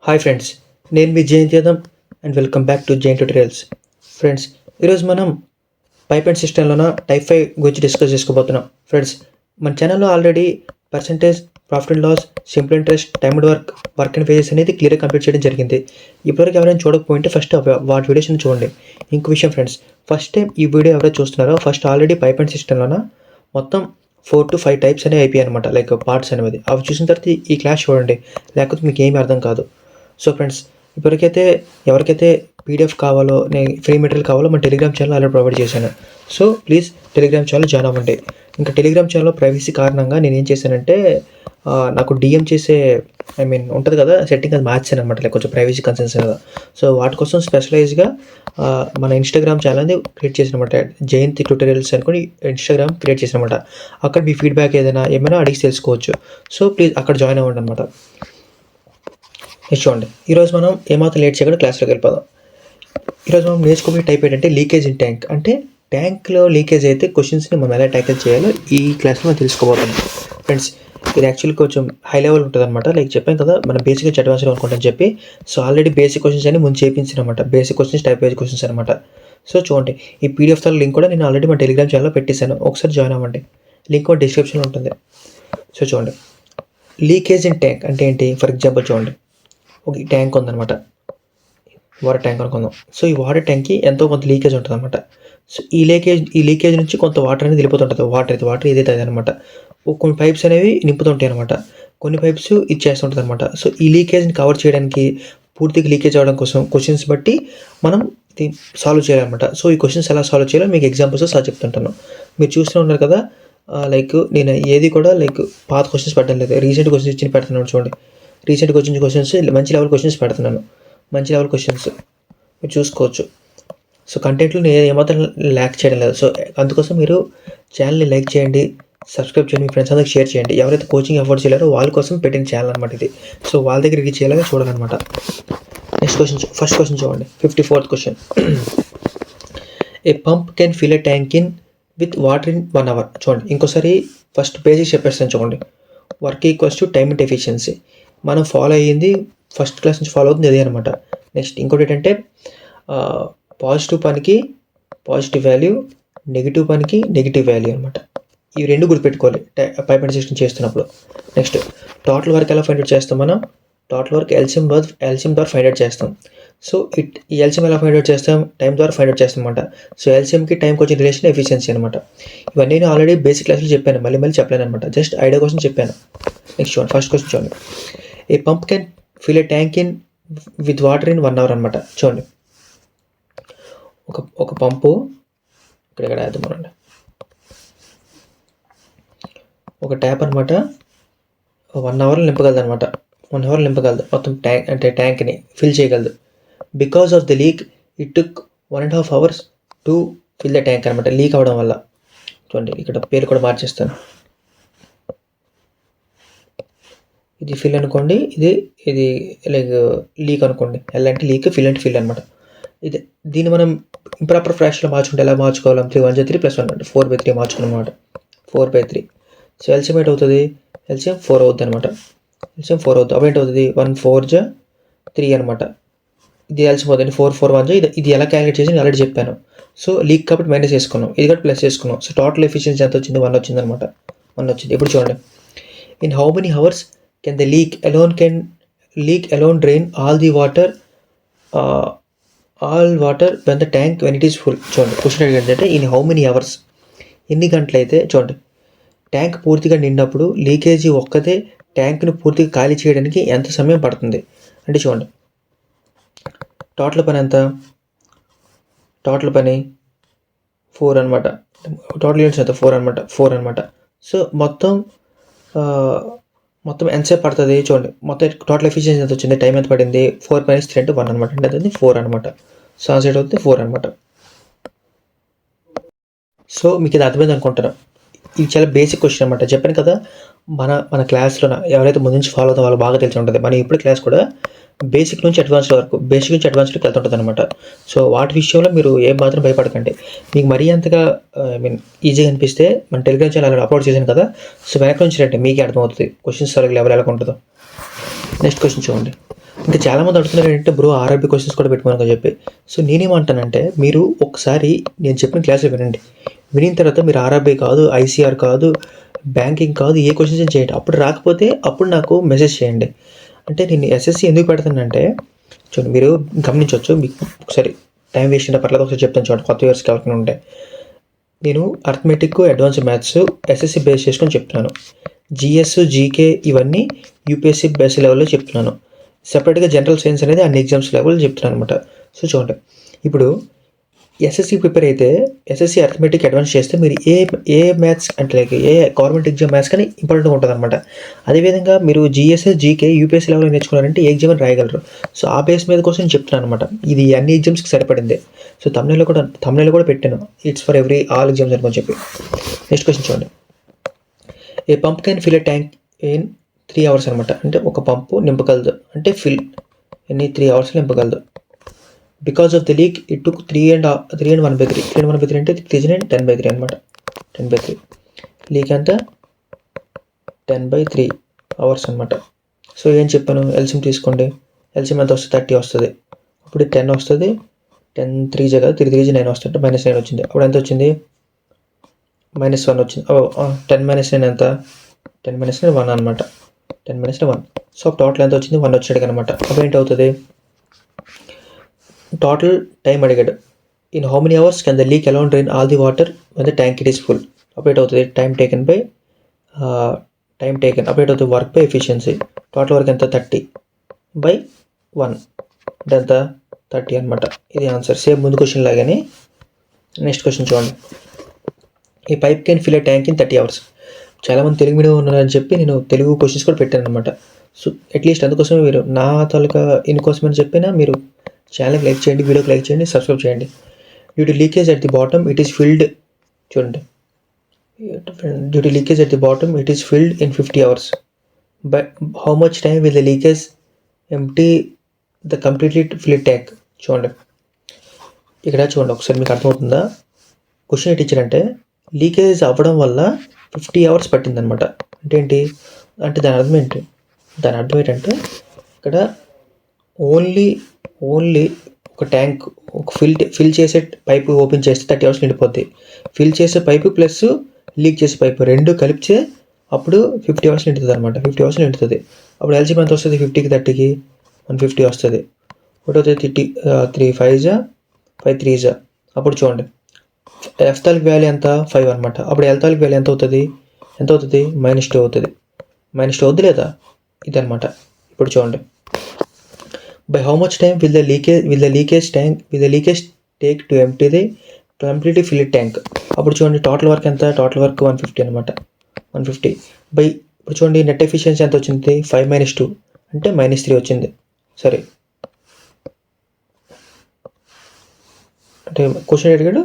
Hi friends, నేను మీ Jayant Yadav and welcome back to Jain tutorials. Friends, ఈరోజు మనం పైప్ అండ్ సిస్టంలోన టైప్ 5 గురించి డిస్కస్ చేసుకోబోతున్నాం. ఫ్రెండ్స్, మన ఛానల్లో already percentage, profit and loss, simple interest, timed work and phases అనేది క్లియర్గా కంప్లీట్ చేయడం జరిగింది. ఇప్పటివరకు ఎవరైనా చూడకపోయింటే ఫస్ట్ వాటి వీడియోస్ని చూడండి. ఇంకో విషయం ఫ్రెండ్స్, ఫస్ట్ టైం ఈ వీడియో ఎవరైతే చూస్తున్నారో ఫస్ట్ ఆల్రెడీ పైప్ అండ్ సిస్టంలోన మొత్తం 4 to 5 టైప్స్ అనేవి అయిపోయాయి అనమాట, లైక్ పార్ట్స్ అనేవి. అవి చూసిన తర్వాత ఈ క్లాస్ చూడండి, లేకపోతే మీకు ఏమీ అర్థం కాదు. సో ఫ్రెండ్స్, ఇప్పటికైతే ఎవరికైతే పీడిఎఫ్ కావాలో, నేను ఫ్రీ మెటీరియల్ కావాలో మన టెలిగ్రామ్ ఛానల్ ఆల్రెడీ ప్రొవైడ్ చేశాను. So please Telegram channel join అవ్వండి. ఇంకా టెలిగ్రామ్ ఛానల్లో ప్రైవసీ కారణంగా నేను ఏం చేశానంటే నాకు డిఎం చేసే ఉంటుంది కదా సెట్టింగ్, అది మార్చాను అనమాట, లైక్ కొంచెం ప్రైవసీ కన్సర్న్స్ కదా. సో వాటి కోసం స్పెషలైజ్గా మన ఇన్స్టాగ్రామ్ ఛానల్ అనేది క్రియేట్ చేసిన అనమాట, జయంత్ ట్యూటోరియల్స్ అనుకుని ఇన్స్టాగ్రామ్ క్రియేట్ చేసిన అనమాట. అక్కడ మీ ఫీడ్బ్యాక్ ఏమైనా అడిగి తెలుసుకోవచ్చు. సో ప్లీజ్ అక్కడ జాయిన్ అవ్వండి అనమాట. చూడండి, ఈరోజు మనం ఏమాత్రం లేట్ చేయకుండా క్లాస్లోకి వెళ్ళిపోదాం. ఈరోజు మనం నేర్చుకోబోయే టైప్ ఏంటంటే లీకేజ్ ఇన్ ట్యాంక్. అంటే ట్యాంక్లో లీకేజ్ అయితే క్వశ్చన్స్ని మనం ఎలా ట్యాకిల్ చేయాలో ఈ క్లాస్లో మనం తెలుసుకోబోతున్నాం. ఫ్రెండ్స్, ఇది యాక్చువల్లీ కొంచెం హై లెవెల్ ఉంటుంది అనమాట, లైక్ చెప్పాను కదా మనం బేసిక్ నుంచి అడ్వాన్స్గా అనుకుంటామని చెప్పి. సో ఆల్రెడీ బేసిక్ క్వశ్చన్స్ అని ముందు చేయించిన అనమాట, basic questions, type wise questions అనమాట. సో చూడండి, ఈ పీడిఎఫ్ తో లింక్ కూడా నేను ఆల్రెడీ మన టెలిగ్రామ్ ఛానల్లో పెట్టేశాను, ఒకసారి జాయిన్ అవ్వండి. లింక్ కూడా డిస్క్రిప్షన్లో ఉంటుంది. సో చూడండి, లీకేజ్ ఇన్ ట్యాంక్ అంటే ఏంటి. ఫర్ ఎగ్జాంపుల్ చూడండి, ఒక ట్యాంక్ ఉందన్నమాట, వాటర్ ట్యాంక్ అనుకుందాం. సో ఈ వాటర్ ట్యాంక్కి ఎంతో కొంత లీకేజ్ ఉంటుంది అనమాట. సో ఈ లీకేజ్ నుంచి కొంత వాటర్ అనేది వెళ్ళిపోతుంటుంది. వాటర్ ఏదైతే అదనమాట, కొన్ని పైప్స్ అనేవి నింపుతుంటాయి అనమాట, కొన్ని పైప్స్ ఇది చేస్తుంటుంది అనమాట. సో ఈ లీకేజ్ని కవర్ చేయడానికి, పూర్తిగా లీకేజ్ అవ్వడం కోసం క్వశ్చన్స్ బట్టి మనం ఇది సాల్వ్ చేయాలన్నమాట. సో ఈ క్వశ్చన్స్ ఎలా సాల్వ్ చేయాలో మీకు ఎగ్జాంపుల్స్ సార్ చెప్తుంటాను. మీరు చూస్తూ ఉన్నారు కదా, లైక్ నేను ఏది కూడా లైక్ పాత క్వశ్చన్స్ పెట్టడం లేదు, రీసెంట్ క్వశ్చన్స్ ఇచ్చి పెడుతున్నాను. చూడండి, రీసెంట్ క్వశ్చన్స్ మంచి లెవెల్ క్వశ్చన్స్ పెడుతున్నాను, మంచి లెవెల్ క్వశ్చన్స్ మీరు చూసుకోవచ్చు. సో కంటెంట్లో నేను ఏమాత్రం ల్యాక్ చేయడం లేదు. సో అందుకోసం మీరు ఛానల్ని లైక్ చేయండి, సబ్స్క్రైబ్ చేయండి, మీ ఫ్రెండ్స్ అందరికి షేర్ చేయండి. ఎవరైతే కోచింగ్ అఫోర్డ్ చేయలేరో వాళ్ళ కోసం పెట్టిన ఛానల్ అనమాట ఇది. సో వాళ్ళ దగ్గర రీచ్ చేయాలని చూడాలన్నమాట. నెక్స్ట్ క్వశ్చన్, ఫస్ట్ క్వశ్చన్ చూడండి, 54th question. A pump can fill a tank in with water in 1 hour. చూడండి, ఇంకోసారి ఫస్ట్ బేసిక్ చెప్పేస్తాను చూడండి. Work equals to time and efficiency. మనం ఫాలో అయ్యింది ఫస్ట్ క్లాస్ నుంచి ఫాలో అవుతుంది అదే అనమాట. నెక్స్ట్ ఇంకోటి ఏంటంటే పాజిటివ్ పనికి పాజిటివ్ వాల్యూ, నెగిటివ్ పనికి నెగిటివ్ వాల్యూ అనమాట. ఇవి రెండు గుర్తుపెట్టుకోవాలి పైప్ అండ్ సిస్టమ్ చేస్తున్నప్పుడు. నెక్స్ట్ టోటల్ వర్క్ ఎలా ఫైండ్ అవుట్ చేస్తాం మనం. టోటల్ వర్క్ ఎల్సిఎం ద్వారా ఫైండ్ అవుట్ చేస్తాం. సో ఈ ఎల్సిఎం ఎలా ఫైండ్ అవుట్ చేస్తాం, టైం ద్వారా ఫైండ్ అవుట్ చేస్తాం అనమాట. సో ఎల్సిఎంకి టైంకి వచ్చిన రిలేషన్ ఎఫిషియన్సీ అనమాట. ఇవన్నీ నేను ఆల్రెడీ బేసిక్ క్లాస్లో చెప్పాను, మళ్ళీ చెప్పలేను అనమాట, జస్ట్ ఐడియా కోసం చెప్పాను. నెక్స్ట్ చూడండి, ఫస్ట్ క్వశ్చన్ చూడండి. A pump can fill a tank in with water in 1 hour అనమాట. చూడండి, ఒక పంపు ఇక్కడ వేద్దామనండి, ఒక ట్యాప్ అనమాట, 1 hour నింపగలదు అనమాట. 1 hour నింపగలదు మొత్తం ట్యాంక్, అంటే ట్యాంక్ని ఫిల్ చేయగలదు. Because of the leak it took 1.5 hours to fill the tank అనమాట, లీక్ అవ్వడం వల్ల. చూడండి, ఇక్కడ పేరు కూడా మార్చేస్తాను. ఇది ఫిల్ అనుకోండి, ఇది లైక్ లీక్ అనుకోండి. ఎల్ అంటే లీక్, ఫిల్ అంటే ఫిల్ అనమాట. దీన్ని మనం ఇంప్రాపర్ ఫ్రాక్షన్లో మార్చుకుంటే ఎలా మార్చుకోవాలి, 3 + 1 అంటే 4/3 మార్చుకున్నాం అనమాట, 4/3. సో ఎల్సిఎం ఏంటి అవుతుంది, ఎల్సిఎం 4 అవుతుంది అనమాట. ఎల్సిఎం 4 అవుతుంది, అవి ఏంటవుతుంది, 1 4 × 3 అనమాట. ఇది ఎల్సిఎం అవుతుంది, 4 4 1 ఇది ఎలా క్యాలిక్యులేట్ చేసి నేను ఆల్రెడీ చెప్పాను. సో లీక్ కాబట్టి మైనస్ చేసుకున్నాం, ఇది కాబట్టి ప్లస్ చేసుకున్నాం. సో టోటల్ ఎఫిషియన్సీ ఎంత వచ్చింది, 1 వచ్చింది అనమాట, 1 వచ్చింది. ఇప్పుడు చూడండి, in how many hours can the leak alone drain all water when the tank when it is full. చూడండి, క్వశ్చన్ ఏంటంటే ఇన్ హౌ మెనీ అవర్స్, ఎన్ని గంటలైతే. చూడండి, ట్యాంక్ పూర్తిగా నిండినప్పుడు లీకేజీ ఒక్కతే ట్యాంక్ను పూర్తిగా ఖాళీ చేయడానికి ఎంత సమయం పడుతుంది అంటే. చూడండి, టోటల్ పని ఎంత, టోటల్ పని 4 అనమాట, టోటల్ యూనిట్స్ ఎంత 4 అనమాట. సో మొత్తం ఎంతసేపు పడుతుంది చూడండి, మొత్తం టోటల్ ఎఫిషియన్సీ ఎంత వచ్చింది, టైం ఎంత పడింది, 4 - 3 అంటే 1 అనమాట, అంటే అది 4 అనమాట. సో ఆ సైడ్ అవుతుంది 4 అనమాట. సో మీకు ఇది అర్థమైంది అనుకుంటాను. ఇది చాలా బేసిక్ క్వశ్చన్ అనమాట, చెప్పాను కదా. మన క్లాస్లో ఎవరైతే ముందు నుంచి ఫాలో అవుతారో వాళ్ళు బాగా తెలిసి ఉంటుంది. మన ఇప్పుడు క్లాస్ కూడా బేసిక్ నుంచి అడ్వాన్స్డ్కి వెళ్తుంటుంది అనమాట. సో వాటి విషయంలో మీరు ఏం మాత్రం భయపడకండి. మీకు మరీ అంతగా ఈజీగా అనిపిస్తే మన టెలిగ్రామ్ ఛానల్ అప్లోడ్ చేశాను కదా, సో వెనక నుంచి రండి, మీకే అర్థమవుతుంది క్వశ్చన్స్ లెవెల్ ఎలా ఉంటుందో. నెక్స్ట్ క్వశ్చన్ చూడండి, ఇంకా చాలామంది అడుగుతున్నారు ఏంటంటే బ్రో ఆర్ఆర్బీ క్వశ్చన్స్ కూడా పెట్టుకోమని చెప్పి. సో నేనేమంటానంటే మీరు ఒకసారి నేను చెప్పిన క్లాసులు వినండి. వినిన తర్వాత మీరు ఆర్ఆర్బీ కాదు, ఐసీఆర్ కాదు, బ్యాంకింగ్ కాదు, ఏ క్వశ్చన్స్ చేయండి. అప్పుడు రాకపోతే అప్పుడు నాకు మెసేజ్ చేయండి. అంటే నేను ఎస్ఎస్సి ఎందుకు పెడతానంటే చూడండి, మీరు గమనించవచ్చు. మీకు ఒకసారి టైం వేస్ట్ అయినా పర్లేదు, ఒకసారి చెప్తాను చూడండి. కొత్త ఇయర్స్కి ఎవరికైనా ఉంటే నేను arithmetic, advance maths SSC base చేసుకొని చెప్తున్నాను. జిఎస్, జీకే ఇవన్నీ యూపీఎస్సీ బేస్ లెవెల్లో చెప్తున్నాను. సెపరేట్గా జనరల్ సైన్స్ అనేది అన్ని ఎగ్జామ్స్ లెవెల్ చెప్తున్నాను అనమాట. సో చూడండి, ఇప్పుడు ఎస్ఎస్సి ప్రిపేర్ అయితే ఎస్ఎస్సి అర్థమెటిక్ అడ్వాన్స్ చేస్తే మీరు ఏ మ్యాథ్స్ అంటే లైక్ ఏ గవర్నమెంట్ ఎగ్జామ్ మ్యాథ్స్ కానీ ఇంపార్టెంట్గా ఉంటుంది అనమాట. అదేవిధంగా మీరు జిఎస్, జీకే యూపీఎస్సీ లెవెల్లో నేర్చుకున్నారంటే ఏ ఎగ్జామ్ రాయగలరు. సో ఆ బేస్ మీద కోసం చెప్తున్నాను అనమాట. ఇది అన్ని ఎగ్జామ్స్కి సరిపడింది. సో తమిళలో కూడా పెట్టాను, ఇట్స్ ఫర్ ఆల్ ఎగ్జామ్స్ అనుకొని చెప్పి. నెక్స్ట్ క్వశ్చన్ చూడండి. A pump can fill a tank in 3 hours అనమాట. అంటే ఒక పంపు నింపగలదు అంటే ఫిల్ 3 hours నింపగలదు. Because of the leak it took 3 and 1/3. 3 and 1/3 అంటే 10/3 అనమాట. 10/3 లీక్ అంతా 10/3 hours అనమాట. సో ఏం చెప్పాను, ఎల్సిఎం తీసుకోండి. ఎల్సిఎం ఎంత వస్తుంది, 30 వస్తుంది. అప్పుడు 10 వస్తుంది, 10 3 కదా, 3 3 9 వస్తుంది, -9 వచ్చింది. అప్పుడు ఎంత వచ్చింది, -1 వచ్చింది. 10 - 9 ఎంత, 10 - 9 1 అనమాట. 10 - 1. సో టోటల్ ఎంత వచ్చింది, 1 వచ్చాడు అనమాట. అప్పుడు ఏంటి అవుతుంది, టోటల్ టైం అడిగాడు. In how many hours can the leak alone drain all the water when the tank it is full. అప్పుడు ఏంటి అవుతుంది, టైం టేకెన్. అప్పుడు ఏంటి అవుతుంది, work by efficiency. Total work ఎంత, 30/1 అంటే ఎంత, 30 అనమాట. ఇది ఆన్సర్. సేమ్ ముందు క్వశ్చన్ లాగానే. నెక్స్ట్ క్వశ్చన్ చూడండి. ఈ pipe can fill a tank in 30 hours. చాలామంది తెలుగు మీడియం ఉన్నారని చెప్పి నేను తెలుగు క్వశ్చన్స్ కూడా పెట్టాను అనమాట. సో అట్లీస్ట్ అందుకోసమే మీరు నా తాలూకా ఇన్కోసమని చెప్పినా మీరు ఛానల్కి లైక్ చేయండి, వీడియోకి లైక్ చేయండి, సబ్స్క్రైబ్ చేయండి. Due to leakage at the bottom it is filled. చూడండి, due to leakage at the bottom it is filled in 50 hours. But how much time will the leakage empty the completely fill tank. చూడండి ఇక్కడ చూడండి ఒకసారి, మీకు అర్థమవుతుందా. Question ఏంటి ఇచ్చారంటే leakage అవ్వడం వల్ల 50 hours పట్టిందనమాట. అంటే ఏంటి అంటే దాని అర్థం ఏంటంటే ఇక్కడ ఓన్లీ ఒక ట్యాంక్, ఒక ఫిల్ చేసే పైపు ఓపెన్ చేస్తే 30 hours నిండిపోద్ది. ఫిల్ చేసే పైపు ప్లస్ లీక్ చేసే పైపు రెండు కలిపితే అప్పుడు 50 hours నిండుతుంది అనమాట. 50 hours నిండుతుంది. అప్పుడు ఎల్సిఎం ఎంత వస్తుంది, 50కి 30కి 150 వస్తుంది. ఒకటి అవుతుంది 3 5 5 3. అప్పుడు చూడండి ఎఫ్ తాలూకు వాల్యూ ఎంత, 5 అనమాట. అప్పుడు ఎల్ తాలూకు వాల్యూ ఎంత అవుతుంది, -2 అవుతుంది. -2 అవుద్ది లేదా, ఇదనమాట. ఇప్పుడు చూడండి, by how much time will the leakage take to empty the completely fill tank. అప్పుడు చూడండి టోటల్ వర్క్ ఎంత, టోటల్ వర్క్ 150 అనమాట. 150 బై, ఇప్పుడు చూడండి నెట్ ఎఫిషియన్సీ ఎంత వచ్చింది, 5 - 2 అంటే -3 వచ్చింది. సరే అంటే క్వశ్చన్ అడిగాడు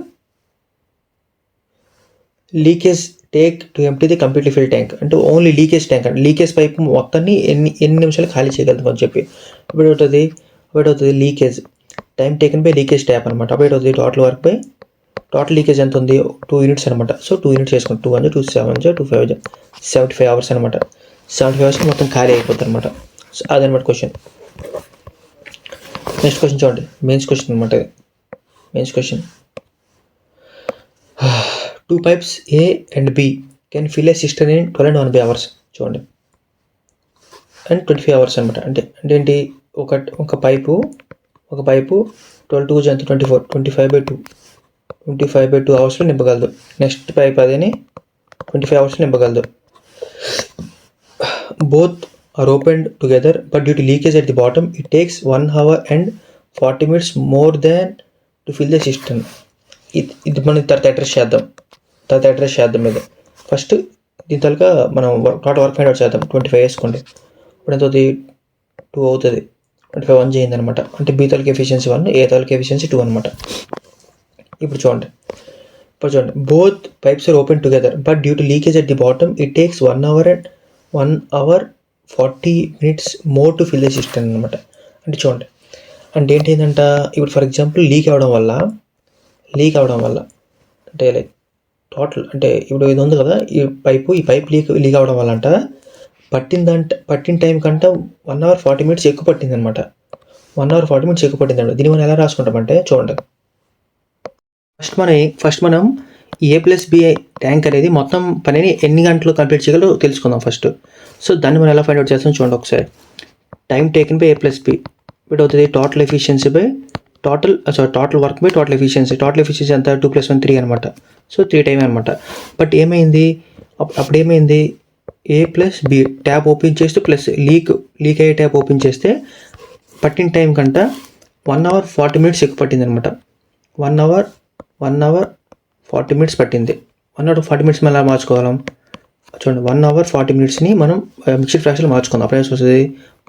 leakage take to empty the completely fill tank అంటే ఓన్లీ లీకేజ్ ట్యాంక్ అంటే లీకేజ్ పైప్ మొత్తాన్ని ఎన్ని నిమిషాలు ఖాళీ చేయగలుగుతాం అని చెప్పి. అప్పుడు అవుతుంది leakage time taken by leakage tap అనమాట. అప్పుడు అవుతుంది total work by total leakage ఎంత ఉంది, 2 units అనమాట. సో 2 units వేసుకుంటాం, 2 1 2 7 2 5 75 hours అనమాట. 75 hours మొత్తం ఖాళీ అయిపోతుంది అనమాట. సో అదనమాట క్వశ్చన్. నెక్స్ట్ క్వశ్చన్ చూడండి, మెయిన్స్ క్వశ్చన్ అనమాట. Mains question, 2 pipes A and B can fill a cistern in 12 and 1/2 hours. చూడండి అండ్ 25 hours అనమాట. అంటే ఏంటి, ఒక పైపు 12 2 ఎంత 24, 25/2 అవర్స్లో నింపగలదు. నెక్స్ట్ పైప్ అదేని 25 hours నింపగలదు. Both are opened together but due to leakage at the bottom it takes 1 hour and 40 minutes more than to fill the system. ఇది మనం తర్వాత అడ్రస్ చేద్దాం మీద. ఫస్ట్ దీని తలక మనం టోటల్ వర్క్ ఫైండ్ అవుట్ చేద్దాం. 25 వేసుకోండి. ఇప్పుడు ఎంత అవుతుంది, 2 అవుతుంది. 25 1 చేయింది అనమాట. అంటే బీ తాలూకు ఎఫిషియన్సీ 1, ఏ తాలూకు ఎఫిషియన్సీ 2 అనమాట. ఇప్పుడు చూడండి both pipes are open together but due to leakage at the bottom it takes 1 hour 40 minutes more to fill the system అనమాట. అంటే చూడండి అంటే ఏంటంట, ఇప్పుడు ఫర్ ఎగ్జాంపుల్ లీక్ అవ్వడం వల్ల అంటే లైక్ టోటల్ అంటే ఇప్పుడు ఇది ఉంది కదా, ఈ పైప్ లీక్ అవ్వడం వల్ల అంట పట్టిన టైం కంటే 1 అవర్ 40 మినిట్స్ ఎక్కువ పట్టింది అనమాట. 1 అవర్ 40 మినిట్స్ ఎక్కువ పట్టిందండి. దీన్ని మనం ఎలా రాసుకుంటామంటే చూడండి, ఫస్ట్ మనం A+B ట్యాంక్ అనేది మొత్తం పనిని ఎన్ని గంటలు కంప్లీట్ చేయగలో తెలుసుకుందాం ఫస్ట్. సో దాన్ని మనం ఎలా ఫైండ్ అవుట్ చేస్తాం చూడండి ఒకసారి. టైం టేకెన్ బై A+B ఇప్పుడు అవుతుంది total efficiency by total work by total efficiency. Total efficiency ఎంత 2+1 3 అనమాట. సో 3 టైం అనమాట. బట్ ఏమైంది అప్పుడు ఏమైంది, A+B ట్యాప్ ఓపెన్ చేస్తూ ప్లస్ లీక్ అయ్యే ట్యాప్ ఓపెన్ చేస్తే పట్టిన టైం కంట 1 అవర్ 40 మినిట్స్ ఎక్కువ పట్టింది అనమాట. 1 అవర్ 40 మినిట్స్ పట్టింది. 1 అవర్ 40 మినిట్స్ మళ్ళీ మార్చుకోగలం చూడండి. 1 అవర్ 40 మినిట్స్ని మనం మిక్స్డ్ ఫ్రాక్షన్లో మార్చుకుందాం. అప్పుడు ఏం వస్తుంది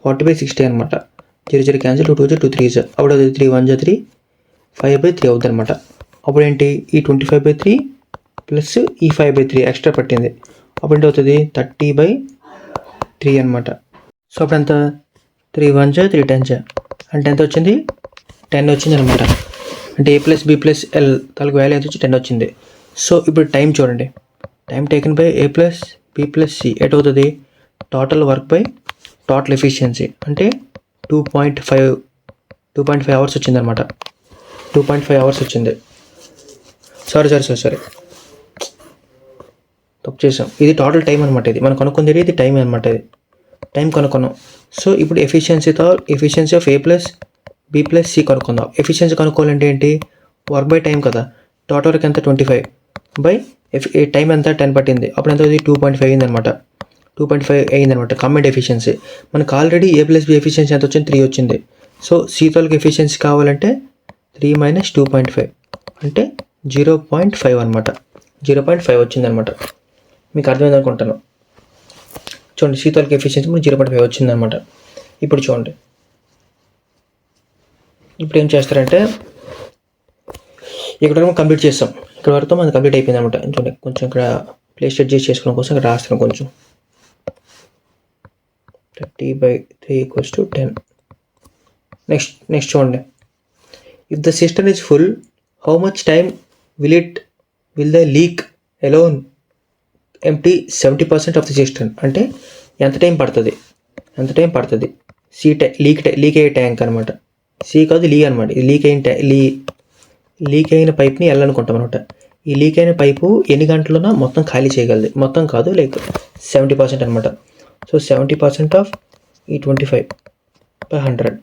40/60 అనమాట. 0 క్యాన్సిల్ 2 2 2 3 అప్పుడు అది 3 1 3 5/3 అవుతుంది అనమాట. అప్పుడు ఏంటి ఈ 25/3 ప్లస్ ఈ 5/3 ఎక్స్ట్రా పట్టింది. అప్పుడు ఏంటి అవుతుంది 30/3 అనమాట. సో అప్పుడు ఎంత 3 1 3 10 అంటే ఎంత వచ్చింది 10 వచ్చింది అనమాట. అంటే A+B+L తాలూకు వాల్యూ ఎంత వచ్చి 10 వచ్చింది. సో ఇప్పుడు టైం చూడండి, time taken by A+B+C at అవుతుంది total work by total efficiency అంటే 2.5 అవర్స్ వచ్చింది అనమాట. 2.5 అవర్స్ వచ్చింది. సారీ తప్పు చేసాం. ఇది టోటల్ టైం అనమాట. ఇది మనం కనుక్కుంది ఇది టైం అనమాట. ఇది టైం కనుక్కున్నాం. సో ఇప్పుడు ఎఫిషియన్సీ ఆఫ్ A+B+C కనుక్కుందాం. ఎఫిషియన్సీ కనుక్కోవాలంటే ఏంటి వర్క్ బై టైం కదా. టోటల్ వర్క్ ఎంత 25 బై టైం ఎంత 10 పట్టింది. అప్పుడు ఎంత 2.5 అయింది అనమాట. 2.5 అయింది అనమాట కమెంట్ ఎఫిషియన్సీ. మనకు ఆల్రెడీ A+B ఎఫిషియన్సీ ఎంత వచ్చింది 3 వచ్చింది. సో C తాలూకు ఎఫిషియన్సీ కావాలంటే 3 - 2.5 అంటే 0.5 అనమాట. 0.5 వచ్చింది అనమాట. మీకు అర్థమైంది అనుకుంటాను. చూడండి C తాలూకు ఎఫిషియన్సీ 0.5 వచ్చింది అనమాట. ఇప్పుడు చూడండి, ఇప్పుడు ఏం చేస్తారంటే ఇక్కడ వరకు కంప్లీట్ చేస్తాం. ఇక్కడ వరకు మనది కంప్లీట్ అయిపోయింది అనమాట. చూడండి కొంచెం ఇక్కడ ప్లేస్ అడ్జస్ట్ చేసుకోవడం కోసం ఇక్కడ రాస్తాను కొంచెం. 30/3 = 10. నెక్స్ట్ చూడండి, if the system is full how much time will the leak alone empty 70% of the system. అంటే ఎంత టైం పడుతుంది లీక్ అయ్యే ట్యాంక్ అనమాట. సి కాదు లీ అనమాట. ఇది లీక్ అయిన పైప్ని వెళ్ళనుకుంటాం అనమాట. ఈ లీక్ అయిన పైపు ఎన్ని గంటలన్నా మొత్తం ఖాళీ చేయగలదు. మొత్తం కాదు 70% అనమాట. సో 70% ఆఫ్ ఈ 25/100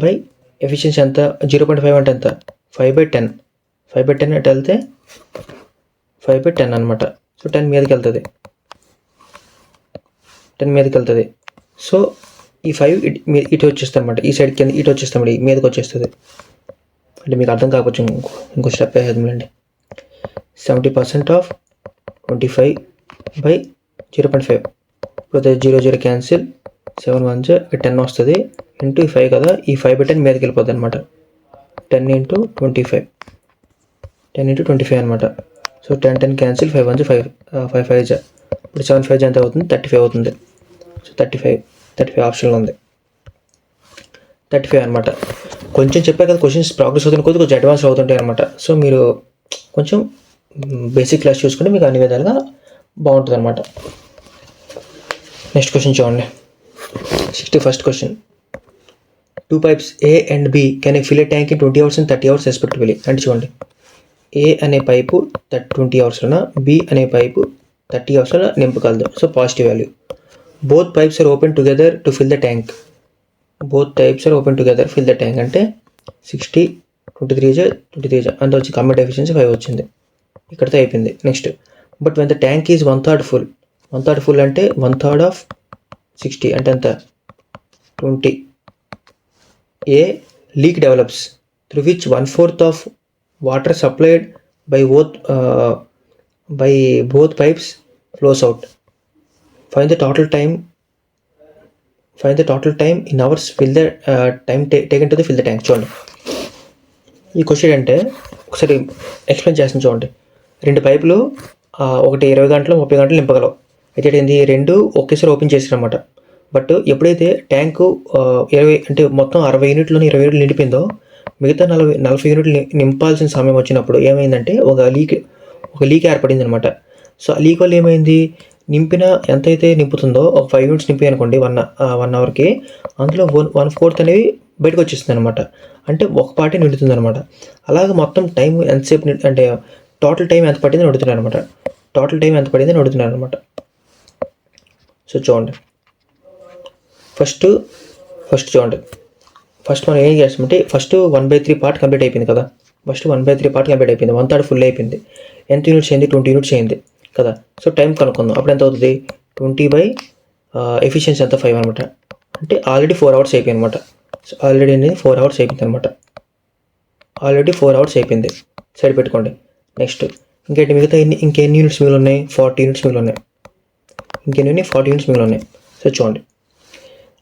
బై ఎఫిషియన్సీ ఎంత 0.5 అంటే ఎంత 5/10. 5/10 అంటే వెళ్తే 5/10 అనమాట. సో 10 మీదకి వెళ్తుంది. సో ఈ 5 ఇటు వచ్చేస్తుంది అనమాట. ఈ సైడ్ కింద ఇటు వచ్చేస్తామండి, మీదకి వచ్చేస్తుంది. అంటే మీకు అర్థం కాకపోవచ్చు, ఇంకో స్టెప్ వేద్దాంలేండి. 70% ఆఫ్ 25/0.5 ఇప్పుడు 0 క్యాన్సిల్ 7 1 10 వస్తుంది ఇంటూ ఈ 5 కదా. ఈ 5/10 మీదకి వెళ్ళిపోద్ది అనమాట. 10 × 25 అనమాట. సో 10 క్యాన్సిల్ 5 1 5 5 5 ఇప్పుడు 7 5 ఎంత అవుతుంది 35 అవుతుంది. సో 35 ఆప్షన్లో ఉంది 35 అనమాట. కొంచెం చెప్పా కదా క్వశ్చన్స్ ప్రోగ్రెస్ అవుతున్న కొద్ది కొంచెం అడ్వాన్స్ అవుతుంటాయి అనమాట. సో మీరు కొంచెం బేసిక్ క్లాస్ చూసుకుంటే మీకు అన్ని విధాలుగా బాగుంటుంది అనమాట. నెక్స్ట్ క్వశ్చన్ చూడండి, 61st question. 2 pipes A and B can fill a tank in 20 hours and 30 hours respectively. అంటే చూడండి, A అనే పైపు 20 అవర్స్లోన, B అనే పైపు 30 అవర్స్లో నింపగలదు. So positive value. Both pipes are open together to fill the tank. అంటే 60 23 అంత వచ్చి కమెంట్ ఎఫిషియన్సీ 5 వచ్చింది. ఇక్కడితో అయిపోయింది. Next, but when the tank is 1/3 full. 1/3 full అంటే 1/3 ఆఫ్ 60 అంటే ఎంత 20. A leak develops through which 1/4 of water supplied by both pipes flows out. Find the total time in hours fill the time taken to fill the tank. చూడండి, ఈ question అంటే ఒకసారి explain చేస్తాను చూడండి. 2 పైపులు ఒకటి 20 గంటలు 30 గంటలు నింపగలవు. అయితే ఏంటి 2 ఒకేసారి ఓపెన్ చేసారనమాట. బట్ ఎప్పుడైతే ట్యాంకు 20 అంటే మొత్తం 60 యూనిట్లోని 20 యూనిట్లు నిండిపోయిందో మిగతా 40 యూనిట్లు నింపాల్సిన సమయం వచ్చినప్పుడు ఏమైందంటే ఒక లీక్ ఏర్పడింది అనమాట. సో ఆ లీక్ వల్ల ఏమైంది, నింపిన ఎంతైతే నింపుతుందో ఒక 5 యూనిట్స్ నింపి అనుకోండి 1 అవర్కి, అందులో 1/4 అనేవి బయటకు వచ్చేస్తుంది అనమాట. అంటే ఒక పార్టీ నిండుతుంది అనమాట. అలాగే మొత్తం టైం ఎంతసేపు అంటే టోటల్ టైం ఎంత పట్టిందని అడుగుతున్నాను అనమాట. టోటల్ టైం ఎంత పడిందని అడుగుతున్నాను అనమాట. సో చూడండి, ఫస్ట్ చూడండి, ఫస్ట్ మనం ఏం చేస్తామంటే ఫస్ట్ 1/3 పార్ట్ కంప్లీట్ అయిపోయింది కదా. ఫస్ట్ 1/3 పార్ట్ కంప్లీట్ అయిపోయింది, 1/3 ఫుల్ అయిపోయింది. ఎంత యూనిట్స్ అయింది? 20 యూనిట్స్ అయింది కదా. సో టైం కనుక్కుందాం. అప్పుడు ఎంత అవుతుంది? 20 బై ఎఫిషియన్సీ ఎంత 5 అనమాట. అంటే ఆల్రెడీ 4 అవర్స్ అయిపోయింది అనమాట. సో ఆల్రెడీ అనేది 4 అవర్స్ అయిపోయింది అనమాట. ఆల్రెడీ 4 అవర్స్ అయిపోయింది. సైడ్ పెట్టుకోండి. నెక్స్ట్ ఇంకేంటి మిగతా ఇంకెన్ని యూనిట్స్ మిగిలి ఉన్నాయి? 40 యూనిట్స్ మిగిలి ఉన్నాయి. ఇంకెన్ని 40 యూనిట్స్ మిగిలి ఉన్నాయి. సో చూడండి,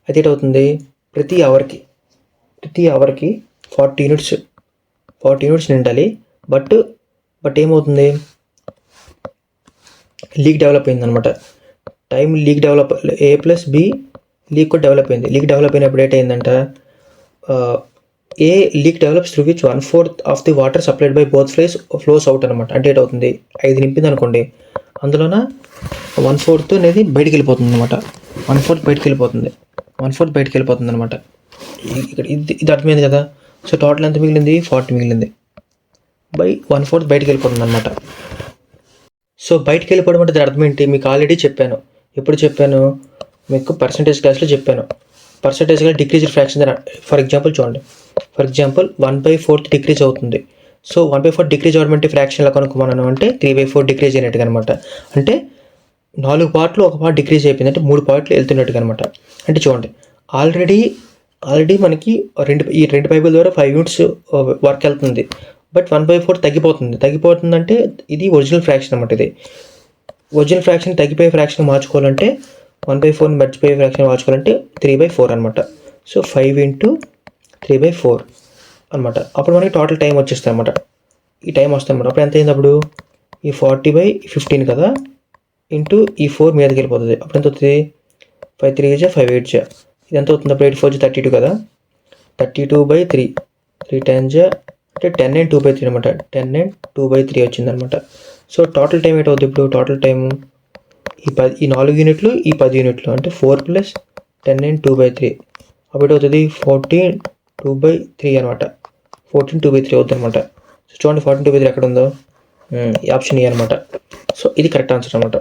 అయితే అవుతుంది ప్రతి అవర్కి 40 యూనిట్స్ నిండాలి. బట్ ఏమవుతుంది? లీక్ డెవలప్ అయింది అనమాట. Time leak develop A plus B leak కూడా డెవలప్ అయింది. లీక్ డెవలప్ అయినప్పుడు ఏంటంట, a leak develops through which 1/4 of the water supplied by both flows out అనమాట. అంటే ఏంటవుతుంది? 5 నింపింది అనుకోండి, అందులోన 1/4 అనేది బయటికి వెళ్ళిపోతుంది అనమాట. 1/4 బయటికి వెళ్ళిపోతుంది అనమాట. ఇక్కడ ఇది అర్థమైంది కదా. సో టోటల్ ఎంత మిగిలింది? 40 మిగిలింది. బై 1/4 బయటికి వెళ్ళిపోతుంది అనమాట. సో బయటికి వెళ్ళిపోవడం అంటే అర్థం ఏంటి? మీకు ఆల్రెడీ చెప్పాను. ఎప్పుడు చెప్పాను? మీకు పర్సంటేజ్ క్లాస్లో చెప్పాను. పర్సంటేజ్గా డిక్రీజ్డ్ ఫ్రాక్షన్. ఫర్ ఎగ్జాంపుల్ చూడండి, 1/4 డిక్రీజ్ అవుతుంది. సో 1/4 డిక్రీజ్ అవ్వడం ఫ్రాక్షన్లో కనుక్కోమన్నాను అంటే 3/4 డిక్రీజ్ అయినట్టుగా అనమాట. అంటే 4 పార్ట్లు ఒక పార్ట్ డిక్రీజ్ అయిపోయింది, అంటే 3 పార్ట్లు వెళ్తున్నట్టుగా అనమాట. అంటే చూడండి, ఆల్రెడీ మనకి ఈ రెండు పైపుల ద్వారా 5 యూనిట్స్ వర్క్ వెళ్తుంది. బట్ 1/4 తగ్గిపోతుందంటే ఇది ఒరిజినల్ ఫ్రాక్షన్ అనమాట. ఇది ఒరిజినల్ ఫ్రాక్షన్ తగ్గిపోయే ఫ్రాక్షన్ మార్చుకోవాలంటే 1/4 మర్చిపోయే ఫ్రాక్షన్ మార్చుకోవాలంటే 3/4 అనమాట. సో 5 × 3/4 అనమాట. అప్పుడు మనకి టోటల్ టైం వచ్చేస్తుంది అనమాట. ఈ టైం వస్తుంది అనమాట. అప్పుడు ఎంత అయింది? అప్పుడు ఈ 40/15 కదా ఇంటూ ఈ 4 మీదకి వెళ్ళిపోతుంది. అప్పుడు ఎంత అవుతుంది? 5 3 × 5 8 ఇది ఎంత అవుతుంది? అప్పుడు 8 4 32 కదా. 32/3 3 10 అంటే 10 and 2/3 అనమాట. 10 and 2/3 వచ్చిందనమాట. సో టోటల్ టైం ఏంటవుతుంది? ఇప్పుడు టోటల్ టైము ఈ 4 యూనిట్లు, ఈ 10 యూనిట్లు, అంటే 4 + 10 and 2/3 అప్పుడు అవుతుంది 14 2/3 అనమాట. 14 2/3 అవుతుంది అనమాట. సో చూడండి, 14 2/3 ఎక్కడ ఉందో? ఈ ఆప్షన్ ఏ అనమాట. సో ఇది కరెక్ట్ ఆన్సర్ అనమాట.